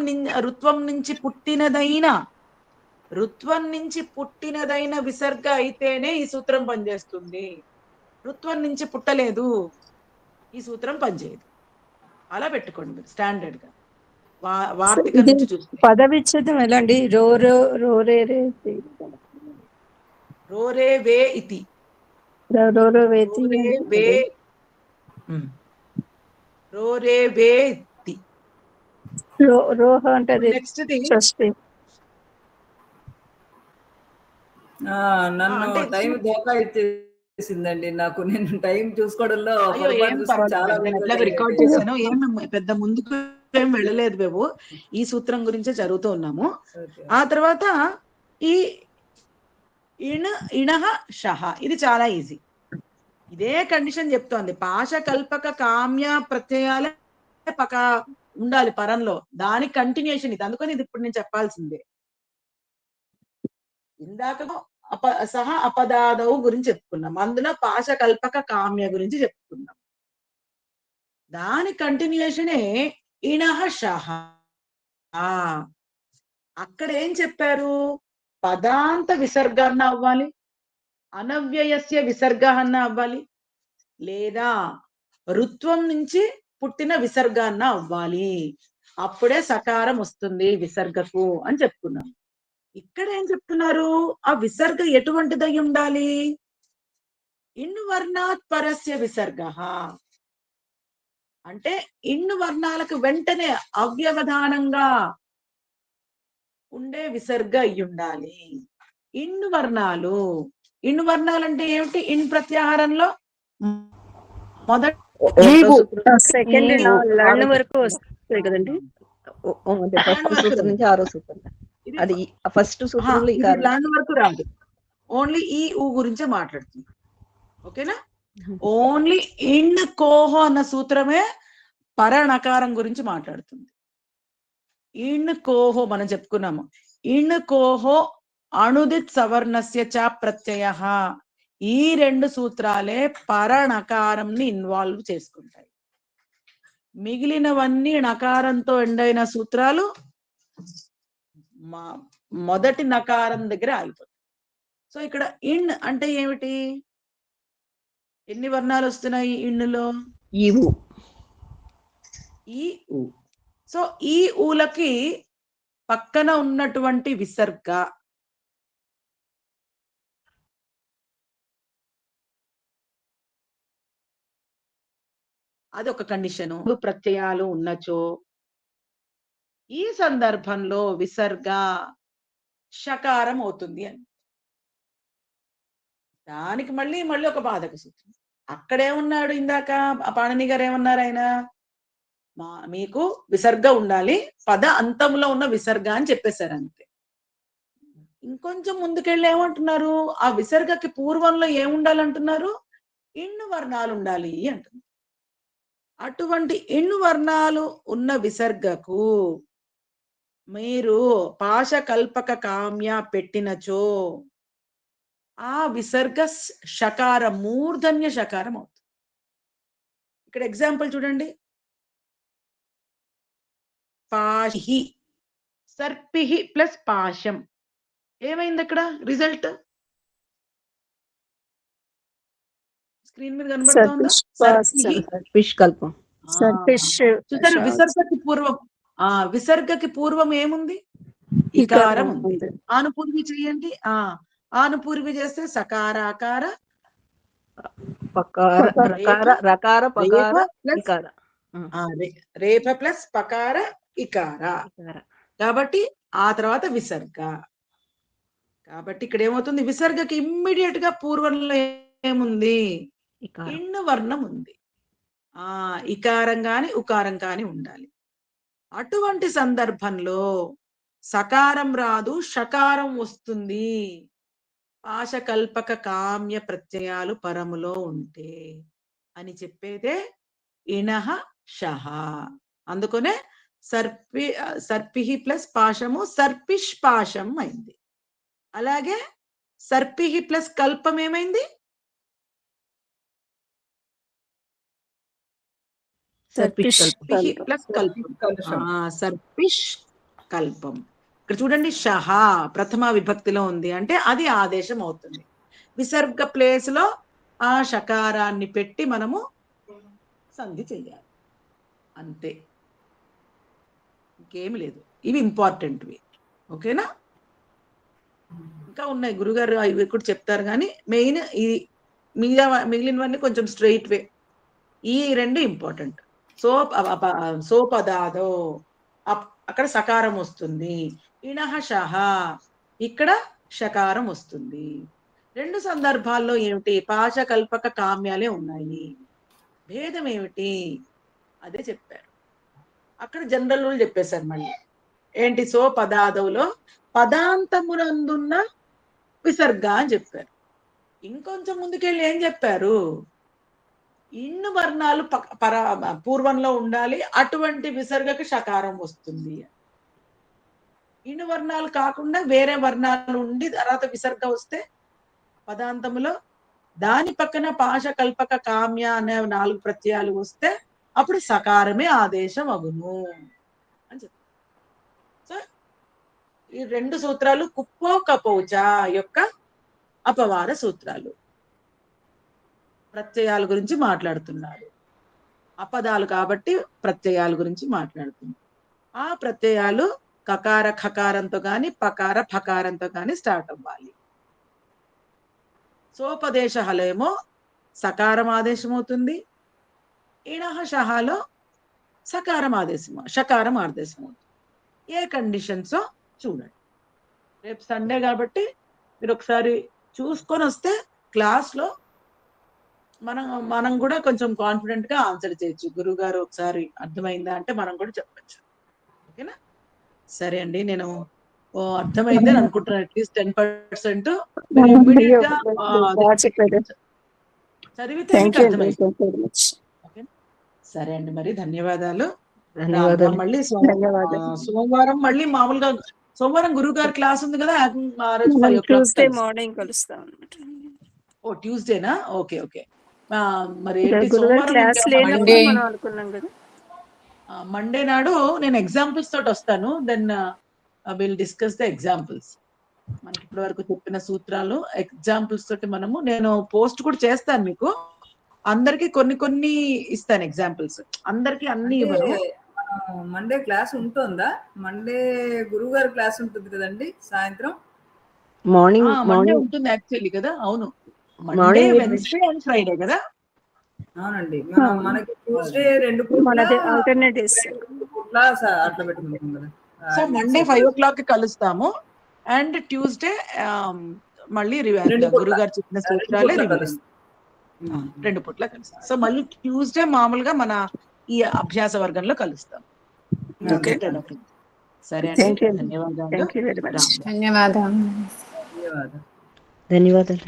నుంచి పుట్టినదైన విసర్గ అయితేనే ఈ సూత్రం పనిచేస్తుంది. రుత్వం నుంచి పుట్టలేదు, ఈ సూత్రం పనిచేయదు. అలా పెట్టుకోండి మీరు స్టాండర్డ్ గా. వార్తిక ఇది నుంచి చూస్తే పద విచ్ఛేదం ఎలా అండి? రోరే వే ఇతి రోరో వేతి రోరే వే రోరే వే ఇతి. రోహ అంటే అది నెక్స్ట్ ది షష్ఠి. నన్ను అంటే టైం దోకా ఇచ్చేసిందండి నాకు. నేను టైం చూసుకోవడంలో అయ్యో ఏం పొరపాటు చూసి చాలా పర్వాలేదు, నేను ఎట్లా రికార్డ్ చేశాను. ఏం పెద్ద ముందుకు ఏం వెళ్ళలేదు మేము, ఈ సూత్రం గురించే జరుగుతూ ఉన్నాము. ఆ తర్వాత ఈ ఇణహ షహ, ఇది చాలా ఈజీ. ఇదే కండిషన్ చెప్తోంది. పాశ కల్పక కామ్య ప్రత్యయాలే పక ఉండాలి పరంలో, దాని కంటిన్యూషన్ ఇది. అందుకని ఇది ఇప్పుడు నేను చెప్పాల్సిందే. ఇందాక సహ అపదాదవు గురించి చెప్పుకున్నాం, అందులో పాశ కల్పక కామ్య గురించి చెప్పుకున్నాం. దాని కంటిన్యూషనే ఇణహ షహ. అక్కడ ఏం చెప్పారు? పదాంత విసర్గ అన్న అవ్వాలి, అనవ్యయస్య విసర్గ అన్న అవ్వాలి, లేదా రుత్వం నుంచి పుట్టిన విసర్గ అన్న అవ్వాలి. అప్పుడే సకారం వస్తుంది విసర్గకు అని చెప్పుకున్నాం. ఇక్కడ ఏం చెప్తున్నారు? ఆ విసర్గ ఎటువంటిదై ఉండాలి? ఇన్ వర్ణాత్ పరస్య విసర్గ అంటే ఇన్ను వర్ణాలకు వెంటనే అవ్యవధానంగా ఉండే విసర్గ అయి ఉండాలి. ఇన్ను వర్ణాలు అంటే ఏమిటి? ఇన్ ప్రత్యాహారంలో సెకండ్ లర్న్ వరకు వస్తాయి కదండి. ఫస్ట్ సూత్రం నుంచి 6వ సూత్రం. అది ఫస్ట్ సూత్రంలో లర్న్ వరకు రాదు, ఓన్లీ ఈ ఊ గురించే మాట్లాడుతుంది. ఓకేనా? ఓన్లీ ఇన్ కోహో అన్న సూత్రమే పరనకారం గురించి మాట్లాడుతుంది. ఇన్ కోహో మనం చెప్పుకున్నాము. ఇన్ కోహో అణుదిత్ సవర్ణస్య చ ప్రత్యయ, ఈ 2 సూత్రాలే పరనకారంని ఇన్వాల్వ్ చేసుకుంటాయి. మిగిలినవన్నీ నకారంతో ఎండైన సూత్రాలు మొదటి నకారం దగ్గర ఆగిపోతాయి. సో ఇక్కడ ఇన్ అంటే ఏమిటి? ఎన్ని వర్ణాలు వస్తున్నాయి ఇన్నులో? ఈ ఊ. సో ఈ ఊలకి పక్కన ఉన్నటువంటి విసర్గ అది ఒక కండిషను. ప్రత్యయాలు ఉన్నచో ఈ సందర్భంలో విసర్గ షకారం అవుతుంది అని. దానికి మళ్ళీ ఒక బాధక సూత్రం. అక్కడేమన్నాడు ఇందాక పాణిని గారు? ఏమన్నారు ఆయన? మీకు విసర్గ ఉండాలి, పద అంతంలో ఉన్న విసర్గ అని చెప్పేశారు అంతే. ఇంకొంచెం ముందుకెళ్ళి ఏమంటున్నారు? ఆ విసర్గకి పూర్వంలో ఏముండాలంటున్నారు? ఇన్ను వర్ణాలు ఉండాలి అంటున్నారు. అటువంటి ఇన్ను వర్ణాలు ఉన్న విసర్గకు మీరు పాశ కల్పక కామ్య పెట్టినచో ఆ విసర్గ షకారం, మూర్ధన్య షకారం అవుతుంది. ఇక్కడ ఎగ్జాంపుల్ చూడండి. పాశి, సర్పిహి ప్లస్ పాశం. ఏమైంది అక్కడ రిజల్ట్? స్క్రీన్ మీద కనబడుతోందా? కల్పం. చూసారా? విసర్గకి పూర్వం ఏముంది? ఇకారం ఉంది. ఆనుపూర్వి చేయండి. ఆనుపూర్వి చేస్తే సకారాకార రేప ప్లస్ పకార ఇకార. కాబట్టి ఆ తర్వాత విసర్గ. కాబట్టి ఇక్కడ ఏమవుతుంది? విసర్గకి ఇమ్మీడియట్ గా పూర్వంలో ఏముంది? ఇన్ను వర్ణం ఉంది. ఇకారం కాని ఉకారం కాని ఉండాలి. అటువంటి సందర్భంలో సకారం రాదు, షకారం వస్తుంది. పాశకల్పక కామ్య ప్రత్యయాలు పరములో ఉంటే అని చెప్పేదే ఇనహ షహ. అందుకనే సర్పిహి ప్లస్ పాశము సర్పిష్ పాశం అయింది. అలాగే సర్పిహి ప్లస్ కల్పం ఏమైంది? సర్పిష్ సర్పిహి ప్లస్ కల్పం. సర్పిష్ కల్పం. ఇక్కడ చూడండి, షహ ప్రథమ విభక్తిలో ఉంది అంటే అది ఆదేశం అవుతుంది. విసర్గ ప్లేస్ లో ఆ షకారాన్ని పెట్టి మనము సంధి చెయ్యాలి, అంతే, ఇంకేమి లేదు. ఇవి ఇంపార్టెంట్వి. ఓకేనా? ఇంకా ఉన్నాయి గురుగారు, ఇవి కూడా చెప్తారు, కానీ మెయిన్ ఇది. మిగిలినవన్నీ కొంచెం స్ట్రైట్ వే. ఈ రెండు ఇంపార్టెంట్. సోపదాదో అక్కడ సకారం వస్తుంది. ఇనహ షహ ఇక్కడ షకారం వస్తుంది. రెండు సందర్భాల్లో ఏమిటి? పాశకల్పక కామ్యాలే ఉన్నాయి. భేదం ఏమిటి? అదే చెప్పారు. అక్కడ జనరల్ రూల్ చెప్పేశారు మళ్ళీ. ఏంటి? సోపదాదవులో పదాంతమునందున్న విసర్గ అని చెప్పారు. ఇంకొంచెం ముందుకెళ్ళి ఏం చెప్పారు? ఇన్ని వర్ణాలు పూర్వంలో ఉండాలి, అటువంటి విసర్గకు షకారం వస్తుంది. ఇన్ని వర్ణాలు కాకుండా వేరే వర్ణాలు ఉండి తర్వాత విసర్గ వస్తే పదాంతములో దాని పక్కన పాశకల్పక కామ్య అనే 4 ప్రత్యయాలు వస్తే అప్పుడు సకారమే ఆదేశం అగును అని చెప్పారు. సో ఈ 2 సూత్రాలు కుప్పో కపోచ యొక్క అపవాద సూత్రాలు. ప్రత్యయాల గురించి మాట్లాడుతున్నారు, అపదాలు కాబట్టి ప్రత్యయాల గురించి మాట్లాడుతున్నారు. ఆ ప్రత్యయాలు కకార ఖకారంతో గాని పకార ఫకారంతో గాని స్టార్ట్ అవ్వాలి. సోపదేశ హలేమో సకారం ఆదేశం అవుతుంది. ఇనహ షహాలో షకారం ఆదేశం అవుతుంది. ఏ కండిషన్స్ చూడండి. రేపు సండే కాబట్టి మీరు ఒకసారి చూసుకొని వస్తే క్లాస్ లో మనం కూడా కొంచెం కాన్ఫిడెంట్ గా ఆన్సర్ చేయొచ్చు. గురువు గారు ఒకసారి అర్థమైందా అంటే మనం కూడా చెప్పచ్చు. ఓకేనా? సరే అండి, నేను అర్థమైంది అని అనుకుంటున్నాను. అట్లీస్ట్ 10%. మీరు ఇమ్మీడియట్ గా చదివితే మీకు అర్థమైంది. సరే అండి, మరి ధన్యవాదాలు. మళ్ళీ సోమవారం మళ్ళీ మామూలుగా సోమవారం గురువు గారి క్లాస్ ఉంది కదా, ట్యూస్డే మార్నింగ్ కలుస్తాం. ఓ ట్యూస్డేనా? Okay okay. మరి మండే నాడు నేను ఎగ్జాంపుల్స్ తోటి వస్తాను. Then will discuss the examples. మనకి ఇప్పటి వరకు చెప్పిన సూత్రాలు ఎగ్జాంపుల్స్ తోటి నేను పోస్ట్ కూడా చేస్తాను మీకు. అందరికి కొన్ని ఇస్తాను ఎగ్జాంపుల్స్. అందరికి అన్ని ఇవ్వను. మండే క్లాస్ ఉంటుందా? మండే గురువు గారి క్లాస్ ఉంటుంది కదండి సాయంత్రం. మండే ఉంటుంది యాక్చువల్లీ కదా. అవును, మండే, వెన్స్డే అండ్ ఫ్రైడే కదా. అవునండి, మనకి ట్యూస్డే 2 పూట్ల అట్లా పెట్టుకుంటాం కదా. సో మండే 5 o'clock కి కలుస్తాము. అండ్ ట్యూస్డే మళ్ళీ గురుగారు చెప్పిన సూత్రాలే 2 పూట్ల కలుస్తాం. సో మళ్ళీ ట్యూస్డే మామూలుగా మన ఈ అభ్యాస వర్గంలో కలుస్తాం. సరే అండి, ధన్యవాదాలు. ధన్యవాదాలు.